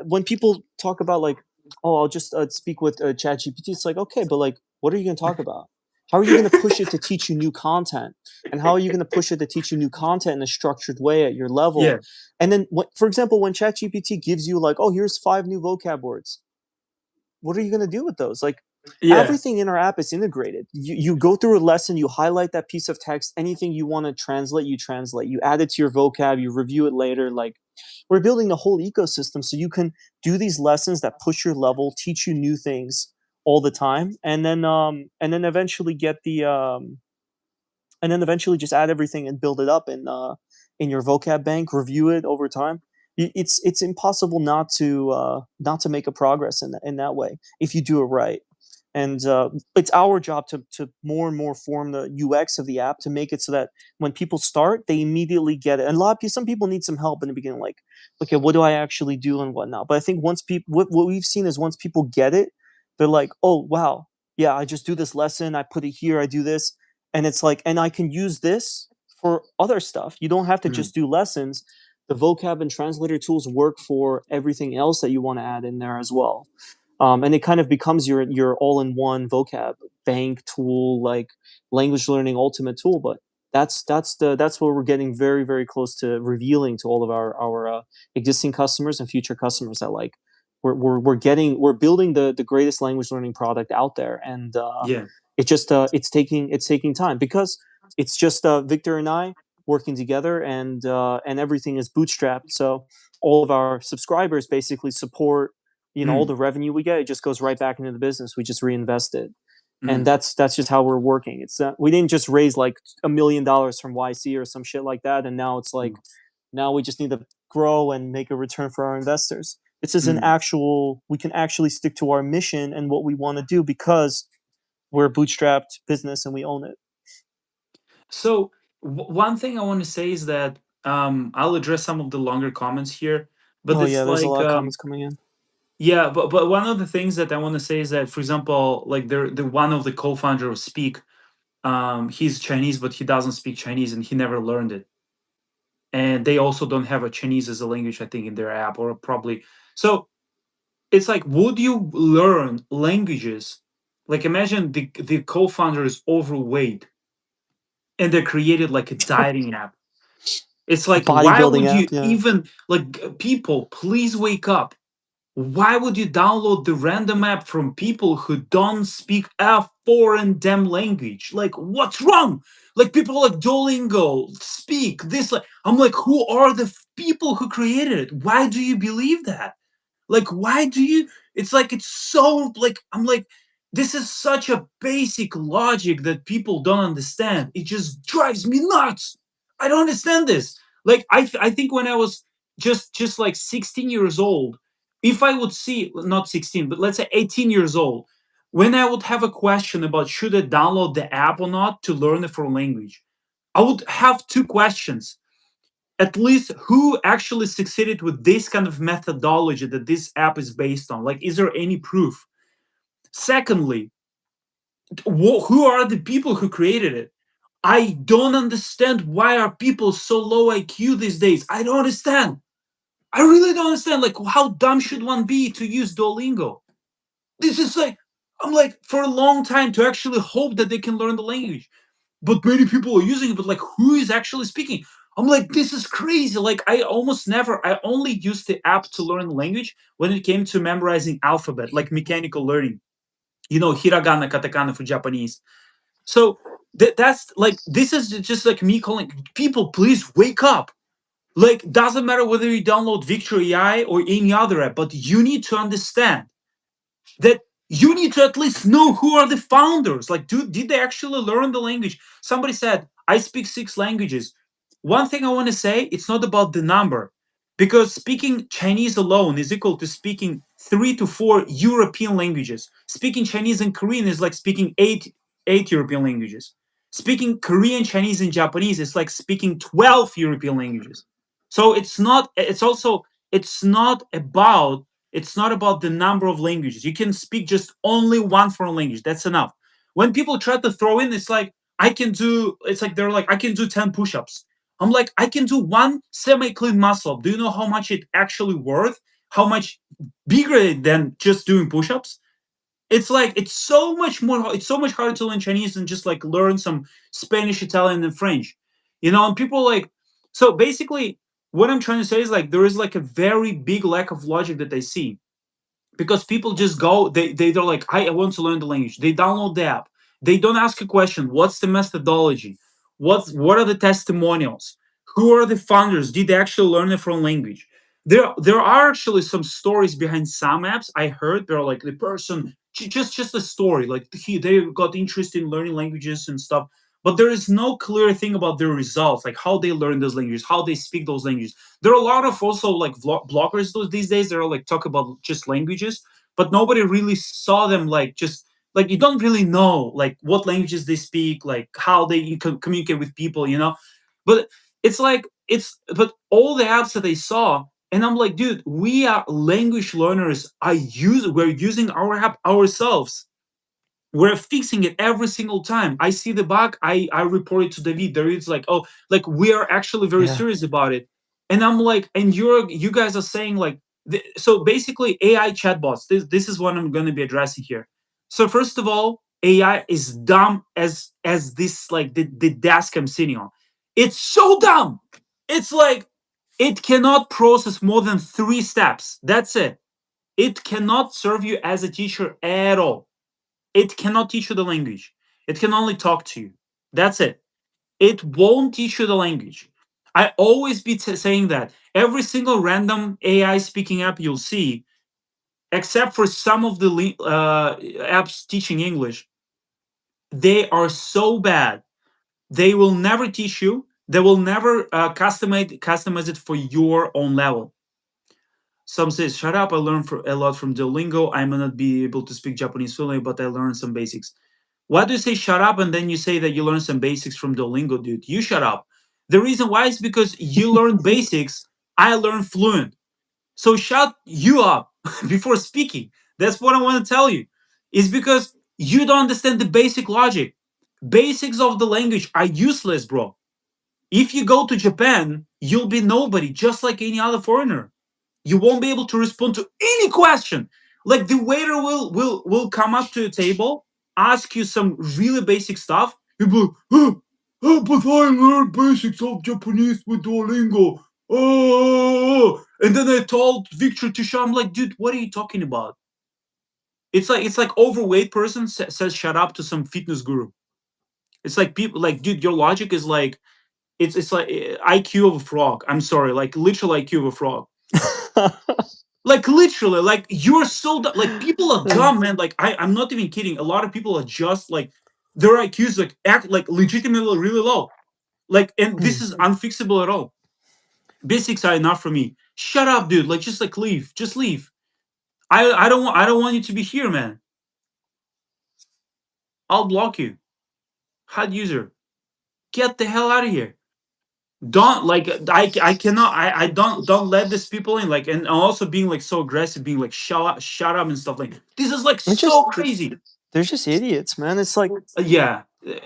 [SPEAKER 2] when people talk about like, oh, I'll just speak with ChatGPT, it's like, okay, but like, what are you going to talk about? How are you going to push it to teach you new content? And how are you going to push it to teach you new content in a structured way at your level?
[SPEAKER 1] Yeah,
[SPEAKER 2] And then, for example, when ChatGPT gives you like, oh, here's 5 new vocab words, what are you going to do with those? Like,
[SPEAKER 1] yeah.
[SPEAKER 2] everything in our app is integrated. You go through a lesson, you highlight that piece of text, anything you want to translate, you translate, you add it to your vocab, you review it later. Like, we're building the whole ecosystem so you can do these lessons that push your level, teach you new things all the time, and then eventually get the and then eventually just add everything and build it up in your vocab bank, review it over time. It's impossible not to make a progress in that way if you do it right. And it's our job to more and more form the UX of the app to make it so that when people start, they immediately get it. And a lot of people, some people need some help in the beginning, like, okay, what do I actually do and whatnot. But I think once people, what we've seen is once people get it, they're like, oh wow, yeah, I just do this lesson, I put it here, I do this, and it's like, and I can use this for other stuff. You don't have to
[SPEAKER 1] Mm,
[SPEAKER 2] just do lessons. The vocab and translator tools work for everything else that you want to add in there as well. And it kind of becomes your all-in-one vocab bank tool, like language learning ultimate tool. But that's what we're getting very very close to revealing to all of our existing customers and future customers, that like we're building the greatest language learning product out there. And
[SPEAKER 1] yeah,
[SPEAKER 2] it's taking time because it's just Victor and I working together, and everything is bootstrapped. So all of our subscribers basically support, all
[SPEAKER 1] mm,
[SPEAKER 2] the revenue we get. It just goes right back into the business. We just reinvest it, and
[SPEAKER 1] mm,
[SPEAKER 2] that's just how we're working. It's we didn't just raise like $1 million from YC or some shit like that, and now it's like,
[SPEAKER 1] mm,
[SPEAKER 2] now we just need to grow and make a return for our investors. This is an
[SPEAKER 1] mm.
[SPEAKER 2] actual, we can actually stick to our mission and what we want to do because we're a bootstrapped business and we own it.
[SPEAKER 1] So one thing I want to say is that I'll address some of the longer comments here, but
[SPEAKER 2] Oh yeah,
[SPEAKER 1] it's
[SPEAKER 2] there's a
[SPEAKER 1] like
[SPEAKER 2] lot of comments coming in.
[SPEAKER 1] yeah, but one of the things that I want to say is that, for example, like the one of the co-founder of Speak, he's Chinese, but he doesn't speak Chinese and he never learned it, and they also don't have a Chinese as a language, I think, in their app, or probably. So it's like, would you learn languages? Like, imagine the co-founder is overweight and they created like a dieting app. It's
[SPEAKER 2] A
[SPEAKER 1] like, why
[SPEAKER 2] bodybuilding
[SPEAKER 1] would
[SPEAKER 2] app,
[SPEAKER 1] you
[SPEAKER 2] yeah.
[SPEAKER 1] even, like, people, please wake up. Why would you download the random app from people who don't speak a foreign damn language? Like, what's wrong? Like, people like Duolingo speak this. Like, I'm like, who are the people who created it? Why do you believe that? Like, why do you? It's like, it's so like, I'm like, this is such a basic logic that people don't understand. It just drives me nuts. I don't understand this. Like, I think when I was just like 16 years old, if I would see, not 16, but let's say 18 years old, when I would have a question about should I download the app or not to learn a foreign language, I would have two questions. At least, who actually succeeded with this kind of methodology that this app is based on? Like, is there any proof? Secondly, who are the people who created it? I don't understand, why are people so low IQ these days? I don't understand. I really don't understand. Like, how dumb should one be to use Duolingo? This is like, I'm like, for a long time to actually hope that they can learn the language. But many people are using it, but like, who is actually speaking? I'm like, this is crazy. Like, I only used the app to learn language when it came to memorizing alphabet, like mechanical learning, hiragana, katakana for Japanese. So that's like, this is just like me calling people, please wake up. Like, doesn't matter whether you download Victor AI or any other app, but you need to understand that you need to at least know who are the founders. Like, did they actually learn the language? Somebody said, I speak 6 languages. One thing I want to say, it's not about the number, because speaking Chinese alone is equal to speaking 3 to 4 European languages. Speaking Chinese and Korean is like speaking eight European languages. Speaking Korean, Chinese, and Japanese is like speaking 12 European languages. So it's not. It's also. It's not about It's not about the number of languages. You can speak just only one foreign language. That's enough. When people try to throw in, it's like I can do. It's like they're like I can do 10 push-ups. I'm like I can do one semi-clean muscle up. Do you know how much it actually worth? How much bigger than just doing push-ups? It's like it's so much more. It's so much harder to learn Chinese than just like learn some Spanish, Italian, and French. And people like so basically what I'm trying to say is like there is like a very big lack of logic that I see because people just go they're like I want to learn the language. They download the app. They don't ask a question. What's the methodology? What are the testimonials? Who are the founders? Did they actually learn a foreign language? There are actually some stories behind some apps. I heard they're like the person just a story like they got interested in learning languages and stuff, but there is no clear thing about their results, like how they learn those languages, how they speak those languages. There are a lot of also like bloggers these days that are like talk about just languages, but nobody really saw them like just like you don't really know like what languages they speak, like how they communicate with people. But it's like but all the apps that I saw, and I'm like, dude, we are language learners. We're using our app ourselves. We're fixing it every single time. I see the bug, I report it to David. There is like, oh, like we are actually very
[SPEAKER 2] Yeah.
[SPEAKER 1] serious about it. And I'm like, and you guys are saying like, so basically AI chatbots. This is what I'm going to be addressing here. So first of all, AI is dumb as this like the desk I'm sitting on. It's so dumb. It's like it cannot process more than 3 steps. That's it. It cannot serve you as a teacher at all. It cannot teach you the language. It can only talk to you. That's it. It won't teach you the language. I always be saying that every single random AI speaking app you'll see, except for some of the apps teaching English, they are so bad. They will never teach you. They will never customize it for your own level. Some says, "Shut up! I learned a lot from Duolingo. I may not be able to speak Japanese fluently, but I learned some basics." Why do you say shut up and then you say that you learned some basics from Duolingo, dude? You shut up. The reason why is because you learned basics, I learned fluent. So shut you up before speaking. That's what I want to tell you. Is because you don't understand the basic logic. Basics of the language are useless, bro. If you go to Japan, you'll be nobody, just like any other foreigner. You won't be able to respond to any question. Like the waiter will come up to the table, ask you some really basic stuff. You'll be like, but I learned basics of Japanese with Duolingo. Oh, and then I told Victor to show. I'm like, dude, what are you talking about? It's like overweight person says shut up to some fitness guru. It's like people like, dude, your logic is like it's like IQ of a frog. I'm sorry, like literal IQ of a frog. Like literally, like you're so like people are dumb, man. Like I'm not even kidding. A lot of people are just like their IQs like act like legitimately really low. Like, and this is unfixable at all. Basics are enough for me. Shut up, dude. Like just like leave. Just leave. I don't want you to be here, man. I'll block you. Hide user. Get the hell out of here. Don't like I cannot I don't let these people in, like, and also being like so aggressive, being like shut up and stuff like this is like
[SPEAKER 2] It's just
[SPEAKER 1] so crazy.
[SPEAKER 2] they're just idiots, man. It's like
[SPEAKER 1] Yeah,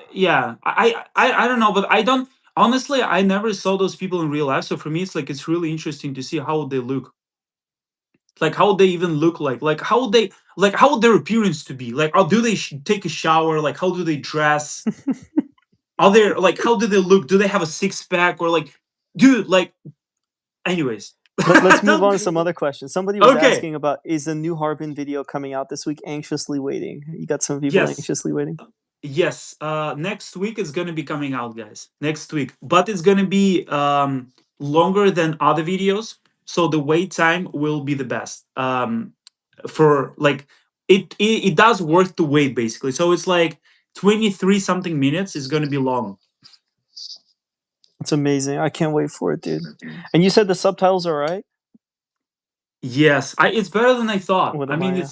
[SPEAKER 1] yeah. I don't know, but I don't honestly. I never saw those people in real life, so for me, it's like it's really interesting to see how they look, like how they even look like how would they how would their appearance to be like? Do they take a shower? Like how do they dress? Are they like how do they look? Do they have a six pack or like, dude? Like, anyways.
[SPEAKER 2] let's move on to some other questions. Somebody was
[SPEAKER 1] Okay.
[SPEAKER 2] asking about is the new Harbin video coming out this week? Anxiously waiting. You got some people
[SPEAKER 1] Yes.
[SPEAKER 2] anxiously waiting.
[SPEAKER 1] Yes, next week it's gonna be coming out, guys. Next week, but it's gonna be longer than other videos, so the wait time will be the best. For like it does worth the wait basically. So it's like 23 something minutes. Is gonna be long.
[SPEAKER 2] It's amazing. I can't wait for it, dude. And you said the subtitles are right?
[SPEAKER 1] Yes, it's better than I thought.
[SPEAKER 2] What
[SPEAKER 1] I
[SPEAKER 2] am
[SPEAKER 1] mean,
[SPEAKER 2] I?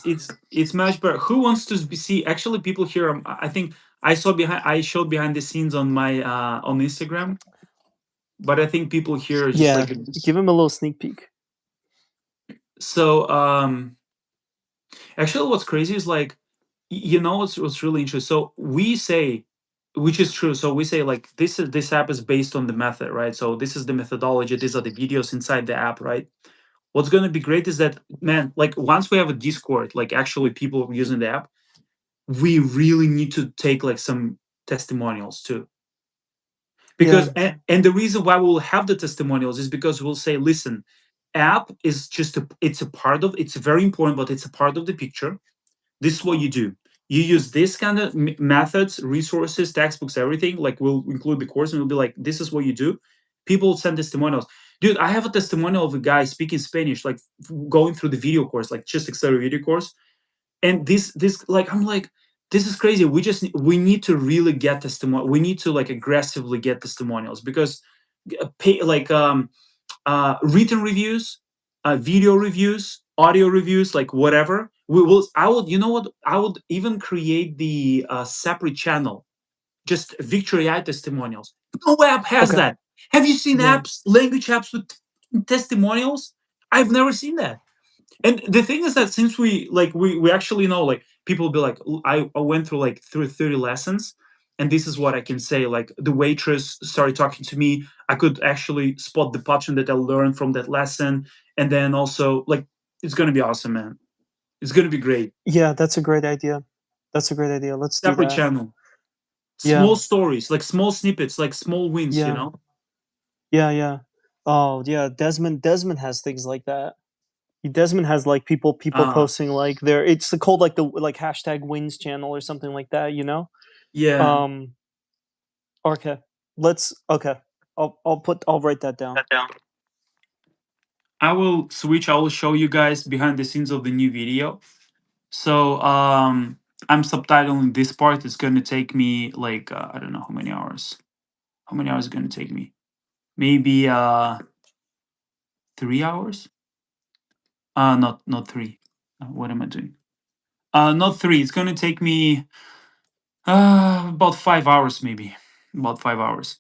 [SPEAKER 1] it's much better. Who wants to see? Actually, people here. I think I showed behind the scenes on my on Instagram. But I think people here are just
[SPEAKER 2] Yeah,
[SPEAKER 1] like
[SPEAKER 2] give him a little sneak peek.
[SPEAKER 1] So actually, what's crazy is like, what's really interesting. So we say, which is true. So we say like this app is based on the method, right? So this is the methodology. These are the videos inside the app, right? What's going to be great is that, man, like once we have a Discord, like actually people using the app, we really need to take like some testimonials too.
[SPEAKER 2] Yeah.
[SPEAKER 1] Because and the reason why we'll have the testimonials is because we'll say, listen, app is just it's a part of, it's very important, but it's a part of the picture. This is what you do. You use this kind of methods, resources, textbooks, everything. Like we'll include the course and we'll be like, this is what you do. People send testimonials. Dude, I have a testimonial of a guy speaking Spanish, like going through the video course, like just accelerated video course. And this like I'm like, this is crazy. We need to really get testimonial. We need to like aggressively get testimonials because pay like written reviews, video reviews, audio reviews, like whatever. We will. I would. You know what? I would even create the separate channel, just Victory AI testimonials. No app has
[SPEAKER 2] Okay.
[SPEAKER 1] that. Have you seen
[SPEAKER 2] Yeah.
[SPEAKER 1] apps, language apps with testimonials? I've never seen that. And the thing is that since we actually know, like people will be like, I went through 30 lessons, and this is what I can say. Like the waitress started talking to me. I could actually spot the pattern that I learned from that lesson. And then also like it's gonna be awesome, man. It's gonna be great.
[SPEAKER 2] Yeah, that's a great idea. That's a great idea. Let's do
[SPEAKER 1] Separate
[SPEAKER 2] that.
[SPEAKER 1] channel.
[SPEAKER 2] Yeah.
[SPEAKER 1] Small stories, like small snippets, like small wins, you
[SPEAKER 2] Yeah.
[SPEAKER 1] know?
[SPEAKER 2] Yeah, yeah. Oh, yeah, Desmond has things like that. Desmond has, like, people
[SPEAKER 1] Uh
[SPEAKER 2] posting, like, their it's called, like, the, like, hashtag wins channel or something like that, you know?
[SPEAKER 1] yeah.
[SPEAKER 2] Um, okay. Okay. I'll write that down.
[SPEAKER 1] That down. I will switch, I will show you guys behind the scenes of the new video. So I'm subtitling this part. It's going to take me like I don't know how many hours. How many hours is going to take me? Maybe 3 hours. Not three. What am I doing? Not three. It's going to take me about 5 hours, maybe about 5 hours.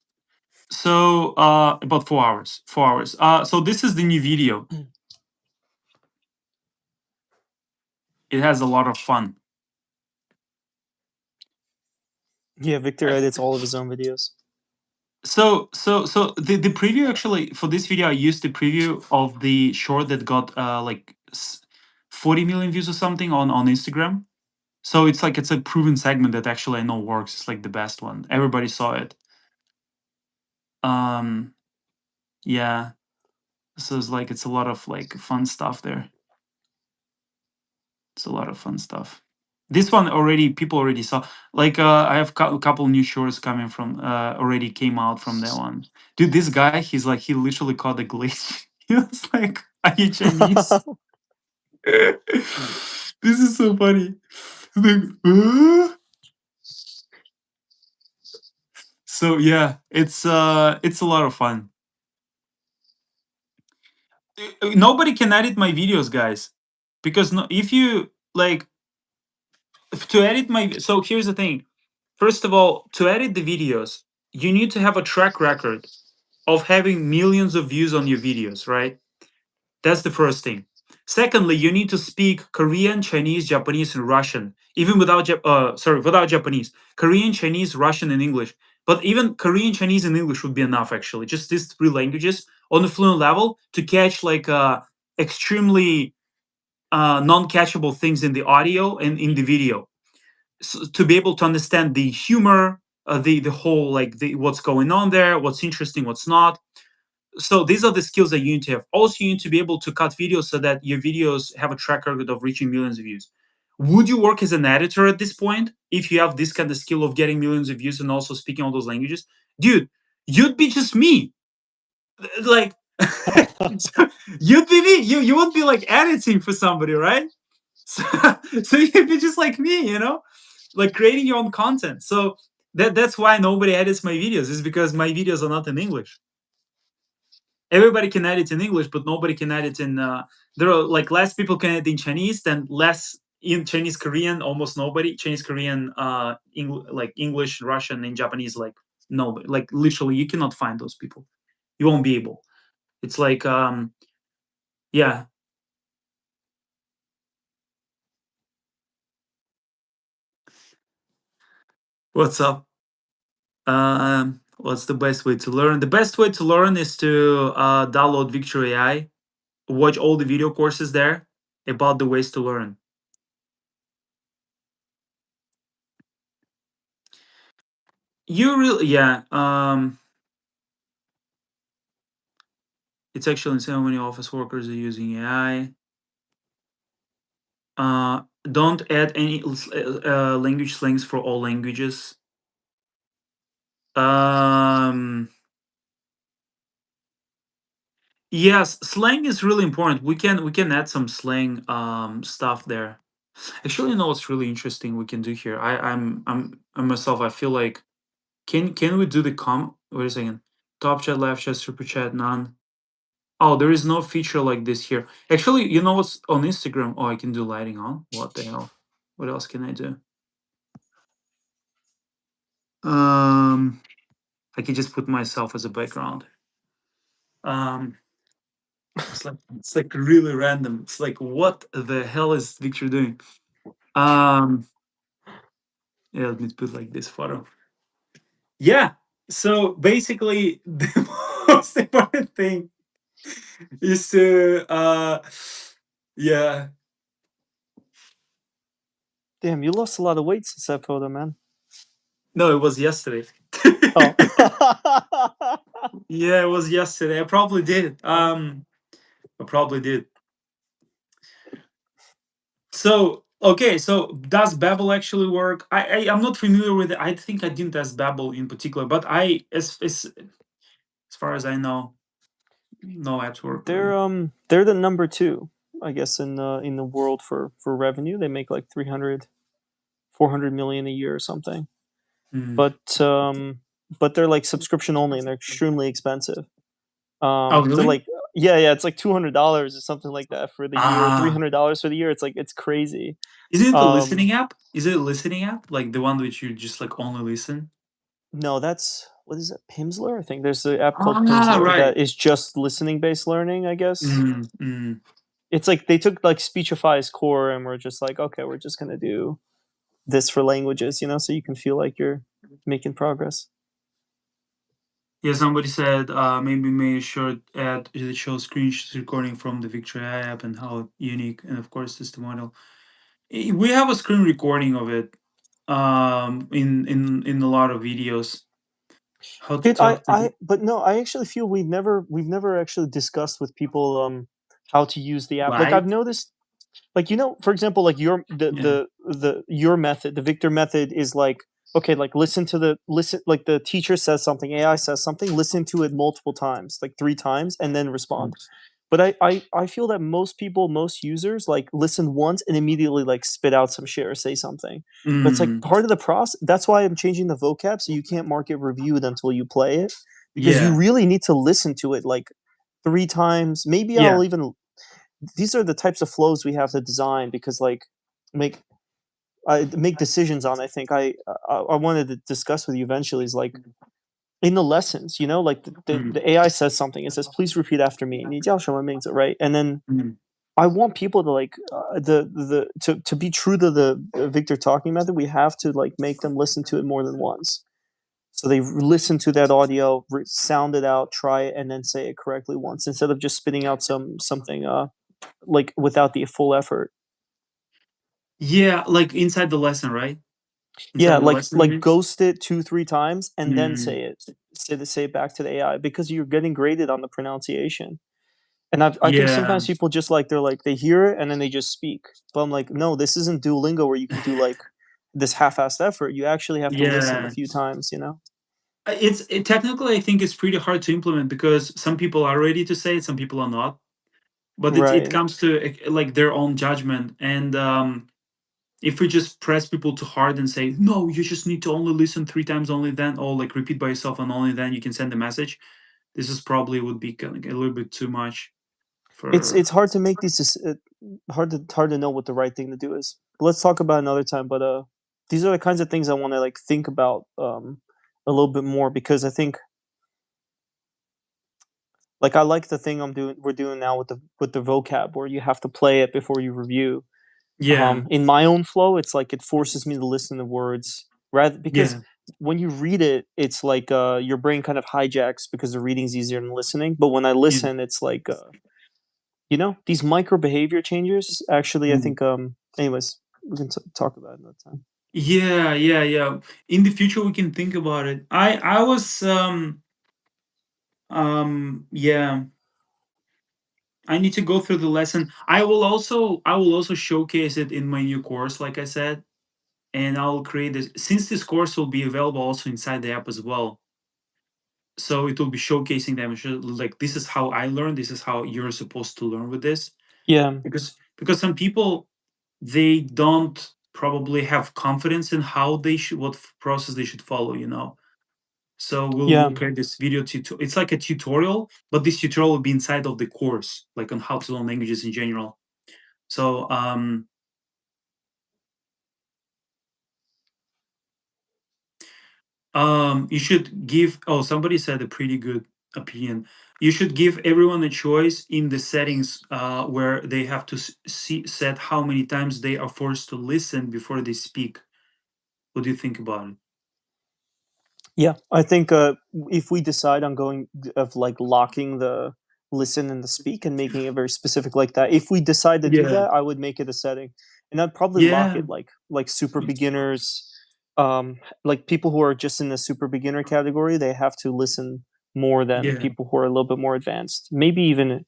[SPEAKER 1] So about 4 hours. 4 hours. So this is the new video. It has a lot of fun.
[SPEAKER 2] Yeah, Victor edits all of his own videos.
[SPEAKER 1] So the preview, actually for this video I used the preview of the short that got 40 million views or something on Instagram. So it's a proven segment that actually I know works. It's like the best one. Everybody saw it. Um yeah. So it's a lot of like fun stuff there. It's a lot of fun stuff. This one already people already saw. Like I have a couple new shorts coming from already came out from that one. Dude, this guy, he literally caught the glitch. He was like, "Are you Chinese?" This is so funny. He's like, "Huh?" So yeah, it's a lot of fun. Nobody can edit my videos, guys, because no, if you like to edit my so here's the thing. First of all, to edit the videos, you need to have a track record of having millions of views on your videos, right? That's the first thing. Secondly, you need to speak Korean, Chinese, Japanese, and Russian, even without Japanese. Korean, Chinese, Russian, and English. But even Korean, Chinese, and English would be enough, actually. Just these three languages on a fluent level to catch like extremely non-catchable things in the audio and in the video, to be able to understand the humor, the whole like the what's going on there, what's interesting, what's not. So these are the skills that you need to have. Also, you need to be able to cut videos so that your videos have a track record of reaching millions of views. Would you work as an editor at this point if you have this kind of skill of getting millions of views and also speaking all those languages? Dude, you'd be just me. Like you'd be me. You would be like editing for somebody, right? So, so you'd be just like me, like creating your own content. So that's why nobody edits my videos, is because my videos are not in English. Everybody can edit in English, but nobody can edit in. There are like less people can edit in Chinese than less in Chinese Korean. Almost nobody Chinese Korean, like English, Russian, and Japanese. Like nobody. Like literally, you cannot find those people. You won't be able. It's like yeah. What's up? What's the best way to learn? The best way to learn is to download Victory AI, watch all the video courses there about the ways to learn. You really, yeah. It's actually insane how many office workers are using AI. Don't add any language slangs for all languages. Um, yes, slang is really important. We can add some slang stuff there. Actually, you know what's really interesting we can do here? I'm myself. I feel like can we do the Wait a second. Top chat, left chat, super chat, none. Oh, there is no feature like this here. Actually, you know what's on Instagram? Oh, I can do lighting on. What the hell? What else can I do? Um, I can just put myself as a background. Um, it's like really random. It's like what the hell is Victor doing? Um, yeah, let me put like this photo. Yeah. So basically, the most important thing is to yeah.
[SPEAKER 2] Damn, you lost a lot of weight since that photo, man.
[SPEAKER 1] No, it was yesterday.
[SPEAKER 2] Oh.
[SPEAKER 1] Yeah, it was yesterday. I probably did. I probably did. So okay, so does Babel actually work? I'm not familiar with it. I think I didn't test Babel in particular, but as far as I know, no apps work with it.
[SPEAKER 2] They're the number two, I guess, in the world for revenue. They make like 300, 400 million a year or something.
[SPEAKER 1] Mm.
[SPEAKER 2] But they're like subscription only and they're extremely expensive.
[SPEAKER 1] Oh,
[SPEAKER 2] They're
[SPEAKER 1] really?
[SPEAKER 2] like yeah, it's like $200 or something like that for the year,
[SPEAKER 1] Ah,
[SPEAKER 2] $300 for the year. It's like it's crazy.
[SPEAKER 1] is it a
[SPEAKER 2] Um,
[SPEAKER 1] listening app? Is it a listening app like the one which you just like only listen?
[SPEAKER 2] no, that's what is it? Pimsleur? I think there's an app called
[SPEAKER 1] Ah,
[SPEAKER 2] Pimsleur
[SPEAKER 1] right.
[SPEAKER 2] that is just listening based learning. I guess
[SPEAKER 1] Mm, mm.
[SPEAKER 2] it's like they took like Speechify's core and we're just like, okay, we're just gonna do this for languages, so you can feel like you're making progress.
[SPEAKER 1] Yeah, somebody said maybe make a short ad that shows screenshots recording from the Victory app and how unique, and of course testimonial. We have a screen recording of it in a lot of videos. How to
[SPEAKER 2] Dude,
[SPEAKER 1] talk to
[SPEAKER 2] but no, I actually feel we've never actually discussed with people how to use the app. Like I've
[SPEAKER 1] live.
[SPEAKER 2] noticed, like for example, like
[SPEAKER 1] Yeah.
[SPEAKER 2] your method, the Victor method is like okay, like listen, like the teacher says something, AI says something, listen to it multiple times, like 3 times, and then respond. But I feel that most people, most users, like, listen once and immediately, like, spit out some shit or say something. But it's, like,
[SPEAKER 1] Mm,
[SPEAKER 2] part of the process. That's why I'm changing the vocab so you can't mark it reviewed until you play it, because you
[SPEAKER 1] yeah.
[SPEAKER 2] really need to listen to it, like, 3 times. Maybe
[SPEAKER 1] Yeah.
[SPEAKER 2] I'll even these are the types of flows we have to design because, like, make make decisions on, I think. I wanted to discuss with you eventually is, like, in the lessons, like,
[SPEAKER 1] Mm,
[SPEAKER 2] the AI says something. It says, "Please repeat after me." 你叫什么名字, right? And then
[SPEAKER 1] mm.
[SPEAKER 2] I want people to like to be true to the Victor talking method. We have to like make them listen to it more than once, so they listen to that audio, sound it out, try it, and then say it correctly once instead of just spitting out something like without the full effort.
[SPEAKER 1] Yeah, like inside the lesson, right?
[SPEAKER 2] Yeah,
[SPEAKER 1] Inside the lesson, you
[SPEAKER 2] like
[SPEAKER 1] mean?
[SPEAKER 2] ghost it 2 3 times and then
[SPEAKER 1] Mm,
[SPEAKER 2] say it. Say it back to the AI because you're getting graded on the pronunciation. And I think
[SPEAKER 1] yeah,
[SPEAKER 2] sometimes people just like they hear it and then they just speak. But I'm like, no, this isn't Duolingo where you can do like this half-assed effort. You actually have to listen a
[SPEAKER 1] yeah.
[SPEAKER 2] few times.
[SPEAKER 1] Technically, I think it's pretty hard to implement because some people are ready to say it, some people are not. But it
[SPEAKER 2] Right.
[SPEAKER 1] comes to like their own judgment, and if we just press people too hard and say no, you just need to only listen 3 times, only then, or like repeat by yourself, and only then you can send a message. This is probably would be kind of a little bit too much
[SPEAKER 2] It's
[SPEAKER 1] for.
[SPEAKER 2] hard to make these hard to know what the right thing to do is. But let's talk about it another time. But these are the kinds of things I want to like think about a little bit more because I think like I like the thing we're doing now with the vocab where you have to play it before you review.
[SPEAKER 1] Yeah.
[SPEAKER 2] In my own flow, it's like it forces me to listen to words rather because
[SPEAKER 1] Yeah.
[SPEAKER 2] when you read it, it's like, your brain kind of hijacks because the reading's easier than listening, but when I
[SPEAKER 1] Yeah.
[SPEAKER 2] listen, it's like, these micro behavior changes actually, I
[SPEAKER 1] Mm.
[SPEAKER 2] think, anyways, we can talk about it another time.
[SPEAKER 1] Yeah, yeah, yeah. In the future, we can think about it. I was yeah. I need to go through the lesson. I will also showcase it in my new course, like I said, and I'll create this since this course will be available also inside the app as well. So it will be showcasing them like this is how I learn. This is how you're supposed to learn with this
[SPEAKER 2] Yeah,
[SPEAKER 1] because some people they don't probably have confidence in how they should what process they should follow. So we'll
[SPEAKER 2] yeah.
[SPEAKER 1] create this video tutorial. It's like a tutorial, but this tutorial will be inside of the course, like on how to learn languages in general. So you should give. Oh, somebody said a pretty good opinion. You should give everyone a choice in the settings where they have to set how many times they are forced to listen before they speak. What do you think about it?
[SPEAKER 2] Yeah, I think, if we decide on going of, like, locking the listen and the speak and making it very specific like that, if we decide to do
[SPEAKER 1] Yeah,
[SPEAKER 2] that, I would make it a setting, and I'd probably lock
[SPEAKER 1] yeah,
[SPEAKER 2] it like super beginners, like people who are just in the super beginner category, they have to listen more than
[SPEAKER 1] yeah,
[SPEAKER 2] people who are a little bit more advanced. Maybe even,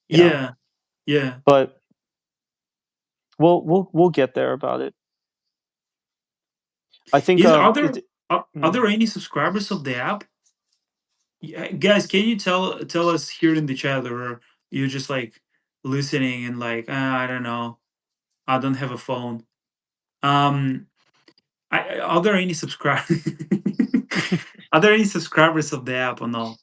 [SPEAKER 2] yeah,
[SPEAKER 1] yeah, yeah.
[SPEAKER 2] but we'll get there about it. I think,
[SPEAKER 1] Is are there
[SPEAKER 2] it.
[SPEAKER 1] are
[SPEAKER 2] Mm.
[SPEAKER 1] there any subscribers of the app? Yeah, guys, can you tell us here in the chat, or you're just like listening and like I don't know, I don't have a phone. Um, are there any subscribe? Are there any subscribers of the app or no?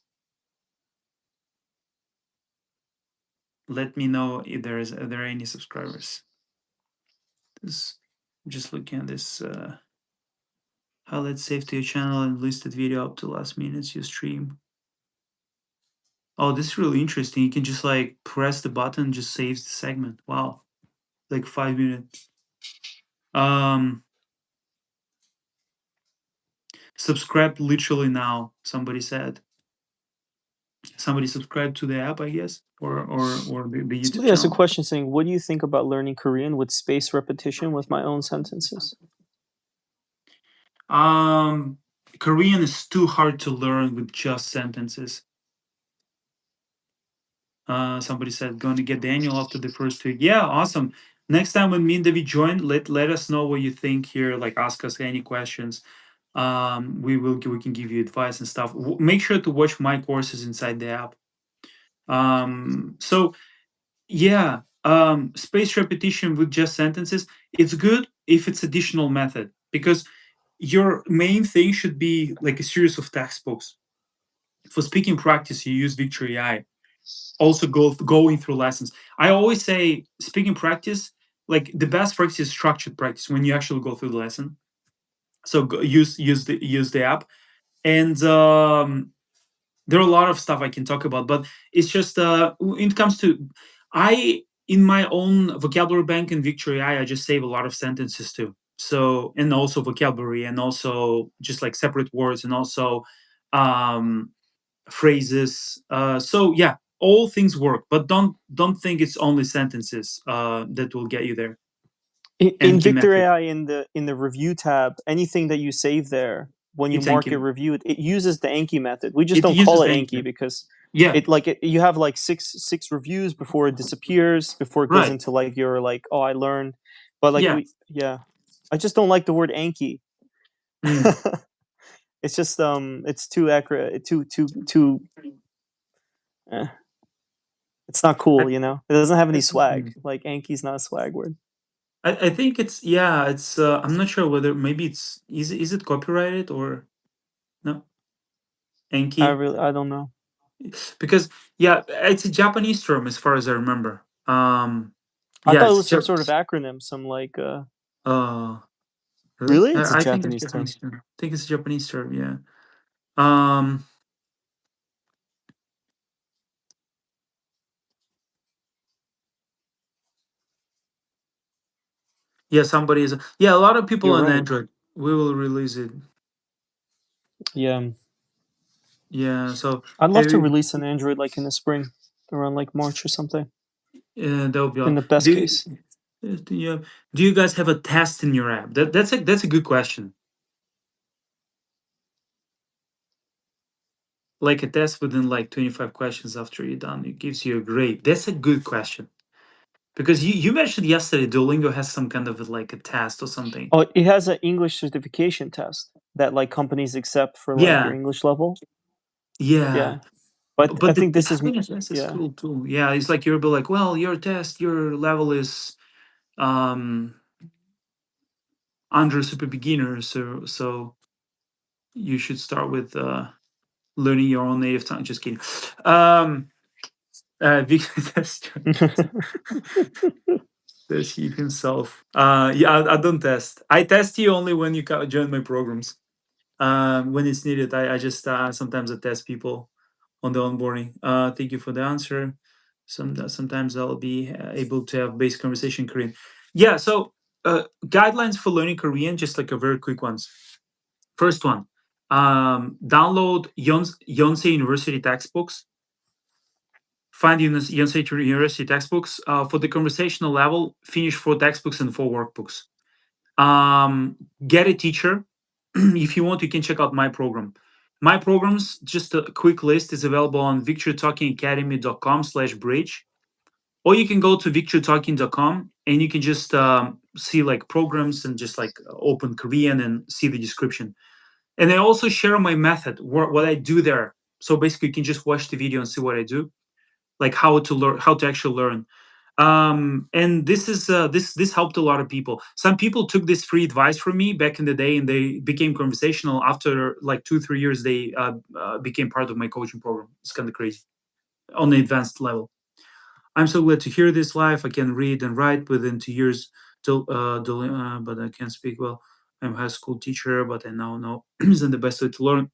[SPEAKER 1] Let me know if are there any subscribers. This, just looking at this. Highlight save to your channel and listed video up to last minutes you stream. Oh, this is really interesting. You can just like press the button, just saves the segment. Wow, like 5 minutes. Um, subscribe literally now. Somebody said. Somebody subscribed to the app, I guess, or the YouTube
[SPEAKER 2] Somebody asked a
[SPEAKER 1] channel.
[SPEAKER 2] question saying, "What do you think about learning Korean with space repetition with my own sentences?"
[SPEAKER 1] Um, Korean is too hard to learn with just sentences. Somebody said going to get Daniel after the first week. Yeah, awesome. Next time when me and David join, let us know what you think here. Like ask us any questions. We can give you advice and stuff. Make sure to watch my courses inside the app. So yeah, space repetition with just sentences. It's good if it's additional method because your main thing should be like a series of textbooks. For speaking practice, you use Victory AI. Also, going through lessons. I always say speaking practice, like the best practice is structured practice when you actually go through the lesson. So use the app, and there are a lot of stuff I can talk about, but it's just when it comes to I in my own vocabulary bank in Victory I just save a lot of sentences too. So and also vocabulary and also just like separate words and also um phrases. So yeah, all things work, but don't think it's only sentences that will get you there.
[SPEAKER 2] In
[SPEAKER 1] Anki
[SPEAKER 2] Victor
[SPEAKER 1] method.
[SPEAKER 2] AI, in the review tab, anything that you save there, when you
[SPEAKER 1] It's
[SPEAKER 2] mark it
[SPEAKER 1] Anki.
[SPEAKER 2] reviewed, it uses the Anki method. We just
[SPEAKER 1] It
[SPEAKER 2] don't call
[SPEAKER 1] uses
[SPEAKER 2] it
[SPEAKER 1] the
[SPEAKER 2] Anki
[SPEAKER 1] Anki.
[SPEAKER 2] because
[SPEAKER 1] Yeah,
[SPEAKER 2] you have like six reviews before it disappears, before it goes
[SPEAKER 1] right.
[SPEAKER 2] into like your like, oh, I learned, but like
[SPEAKER 1] Yeah.
[SPEAKER 2] we yeah, I just don't like the word Anki.
[SPEAKER 1] Mm.
[SPEAKER 2] It's just it's too accurate, too. Eh, it's not
[SPEAKER 1] I,
[SPEAKER 2] cool, It doesn't have any swag.
[SPEAKER 1] mm.
[SPEAKER 2] Like Anki's not a swag word.
[SPEAKER 1] I think it's yeah, it's I'm not sure whether maybe is it copyrighted or no, Enki,
[SPEAKER 2] I don't know.
[SPEAKER 1] because yeah, it's a Japanese term as far as I remember.
[SPEAKER 2] I
[SPEAKER 1] Yeah,
[SPEAKER 2] thought it
[SPEAKER 1] it's
[SPEAKER 2] was some sort of acronym, some like
[SPEAKER 1] uh really?
[SPEAKER 2] really? It's a
[SPEAKER 1] I think it's
[SPEAKER 2] Japanese term.
[SPEAKER 1] Japanese term. I think it's a Japanese term, yeah. Um yeah, somebody is yeah, a lot of people
[SPEAKER 2] You're
[SPEAKER 1] on
[SPEAKER 2] right.
[SPEAKER 1] Android. We will release it.
[SPEAKER 2] Yeah,
[SPEAKER 1] Yeah. So
[SPEAKER 2] I'd love
[SPEAKER 1] have
[SPEAKER 2] to
[SPEAKER 1] you?
[SPEAKER 2] release an Android like in the spring, around like March or something.
[SPEAKER 1] That would be
[SPEAKER 2] In
[SPEAKER 1] all.
[SPEAKER 2] the best
[SPEAKER 1] Do you,
[SPEAKER 2] case.
[SPEAKER 1] do you do you guys have a test in your app? That's a good question. Like a test within like 25 questions after you're done, it gives you a grade. That's a good question. Because you mentioned yesterday Duolingo has some kind of like a test or something.
[SPEAKER 2] Oh, it has an English certification test that like companies accept for like your
[SPEAKER 1] Yeah,
[SPEAKER 2] English level.
[SPEAKER 1] yeah.
[SPEAKER 2] Yeah, but I
[SPEAKER 1] But
[SPEAKER 2] think this is
[SPEAKER 1] having a test is
[SPEAKER 2] yeah.
[SPEAKER 1] cool too. Yeah, it's like you'll be like, well, your test, your level is um under super beginner, so you should start with learning your own native tongue. Just kidding. Um, because that's he himself. Yeah, I don't test. I test you only when you join my programs. When it's needed, I just sometimes I test people on the onboarding. Thank you for the answer. Sometimes I'll be able to have basic conversation Korean. Yeah. So guidelines for learning Korean, just like a very quick ones. First one, download Yonsei University textbooks. Find Yonsei University textbooks. For the conversational level, finish 4 textbooks and 4 workbooks. Get a teacher. If you want, you can check out my program. My programs, just a quick list, is available on victorytalkingacademy.com/bridge, or you can go to victorytalking.com and you can just see like programs and just like open Korean and see the description. And I also share my method, what I do there. So basically, you can just watch the video and see what I do, like how to learn, how to actually learn. And this is this helped a lot of people. Some people took this free advice from me back in the day and they became conversational. After like 2 3 years they became part of my coaching program. It's kind of crazy on the advanced level. I'm so glad to hear this live. I can read and write within 2 years but I can't speak well. I'm a high school teacher, but I now know isn't the best way to learn.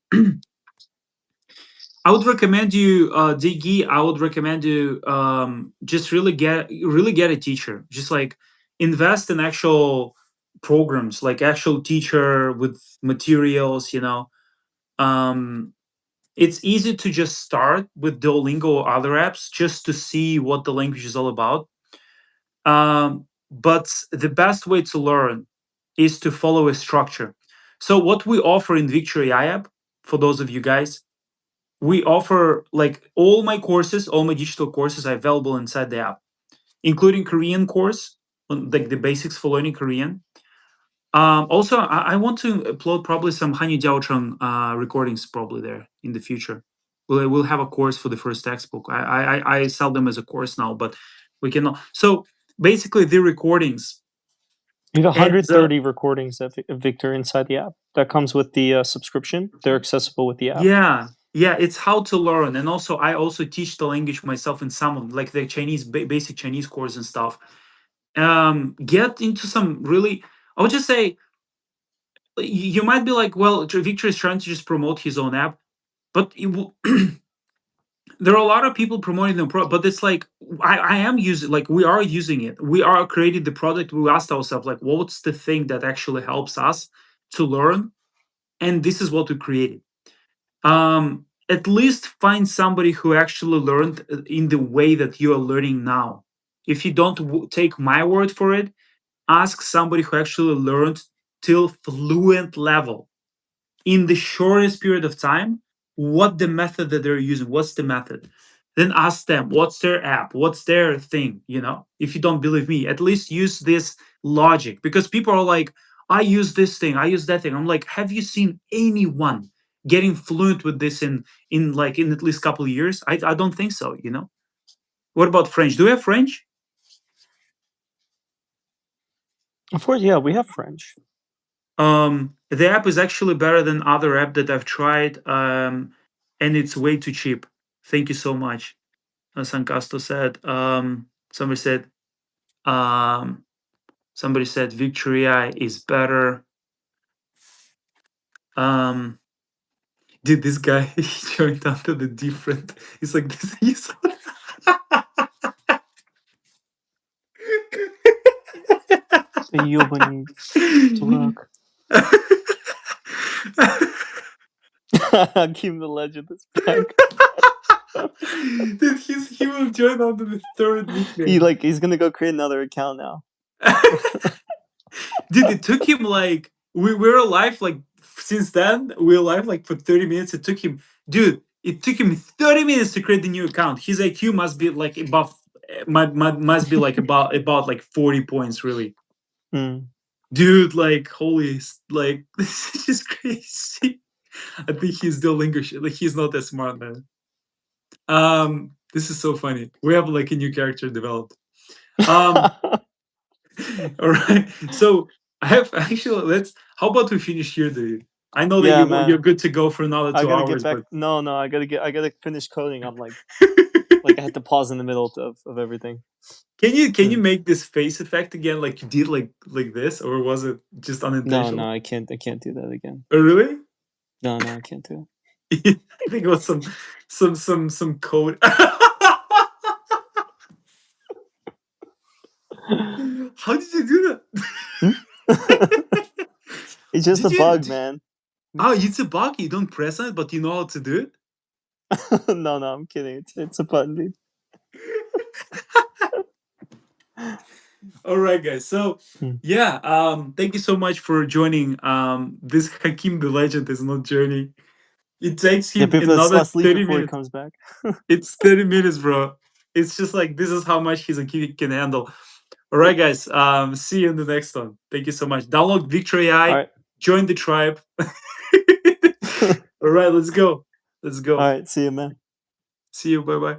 [SPEAKER 1] I would recommend you, Diggy. I would recommend you just really get a teacher. Just like invest in actual programs, like actual teacher with materials. Um, it's easy to just start with Duolingo or other apps just to see what the language is all about. But the best way to learn is to follow a structure. So what we offer in Victory AI app, for those of you guys, we offer like all my courses, all my digital courses are available inside the app, including Korean course, like the basics for learning Korean. Also, I want to upload probably some Hanyu Jiaocheng recordings probably there in the future. We'll have a course for the first textbook. I sell them as a course now, but we cannot. So basically, the recordings
[SPEAKER 2] We have
[SPEAKER 1] and
[SPEAKER 2] 130 recordings of Victor inside the app. That comes with the subscription. They're accessible with the app.
[SPEAKER 1] yeah, yeah, it's how to learn. And also, I also teach the language myself in some of like the Chinese basic Chinese course and stuff. Get into some really. I would just say you might be like, well, Victor is trying to just promote his own app, but there are a lot of people promoting the but it's like I am using, like we are using it. We are creating the product. We asked ourselves like, what's the thing that actually helps us to learn, and this is what we created. At least find somebody who actually learned in the way that you are learning now. If you don't take my word for it, ask somebody who actually learned till fluent level in the shortest period of time, what the method that they're using, what's the method. Then ask them what's their app, what's their thing. If you don't believe me, at least use this logic, because people are like, I use this thing, I use that thing. I'm like, have you seen anyone getting fluent with this in at least a couple of years? I don't think so. What about French? Do we have French?
[SPEAKER 2] Of course, yeah, we have French.
[SPEAKER 1] The app is actually better than other app that I've tried, and it's way too cheap. Thank you so much. Sankasto said. Um, somebody said Victoria is better. Um, dude, this guy he joined under the different. He's like this. He's
[SPEAKER 2] Ебаный дурак. Keep the legend is back.
[SPEAKER 1] Dude, he will join on the third nickname.
[SPEAKER 2] He's gonna go create another account now.
[SPEAKER 1] Dude, it took him like we were alive like since then. We were alive like for 30 minutes. It took him, dude. It took him 30 minutes to create the new account. His IQ must be like above, must be like about like 40 points, really,
[SPEAKER 2] Mm.
[SPEAKER 1] dude. Like holy, like this is just crazy. I think he's still lingers. Like he's not that smart, man. This is so funny. We have like a new character developed. Um, all right. So I have actually let's how about we finish here, dude? I know that
[SPEAKER 2] Yeah,
[SPEAKER 1] you're
[SPEAKER 2] man.
[SPEAKER 1] good to go for another
[SPEAKER 2] I
[SPEAKER 1] two
[SPEAKER 2] gotta get
[SPEAKER 1] hours,
[SPEAKER 2] back.
[SPEAKER 1] but
[SPEAKER 2] No, I gotta finish coding. I'm like I had to pause in the middle of everything.
[SPEAKER 1] can you
[SPEAKER 2] Mm.
[SPEAKER 1] make this face effect again like you did like this, or was it just
[SPEAKER 2] No,
[SPEAKER 1] unintentional?
[SPEAKER 2] I can't do that again.
[SPEAKER 1] Oh, really?
[SPEAKER 2] No, I can't do
[SPEAKER 1] I think it was some code.
[SPEAKER 2] it.
[SPEAKER 1] How did you do
[SPEAKER 2] Hmm?
[SPEAKER 1] that?
[SPEAKER 2] It's just a
[SPEAKER 1] did you?
[SPEAKER 2] bug,
[SPEAKER 1] Did,
[SPEAKER 2] man.
[SPEAKER 1] oh, it's a bug. You don't press on it, but you know how to do it.
[SPEAKER 2] No, I'm kidding. It's a button, dude.
[SPEAKER 1] All right, guys. So
[SPEAKER 2] Mm.
[SPEAKER 1] yeah, thank you so much for joining. This Hakim the Legend is not journey. It takes
[SPEAKER 2] Yeah,
[SPEAKER 1] him
[SPEAKER 2] people,
[SPEAKER 1] another
[SPEAKER 2] let's leave
[SPEAKER 1] 30
[SPEAKER 2] before he
[SPEAKER 1] minutes.
[SPEAKER 2] comes back.
[SPEAKER 1] It's 30 minutes, bro. It's just like this is how much his IQ can handle. All right, guys. See you in the next one. Thank you so much. Download Victory
[SPEAKER 2] All
[SPEAKER 1] AI.
[SPEAKER 2] right.
[SPEAKER 1] Join the tribe. All right, let's go. Let's
[SPEAKER 2] All
[SPEAKER 1] go.
[SPEAKER 2] right. See you, man.
[SPEAKER 1] See you. Bye bye.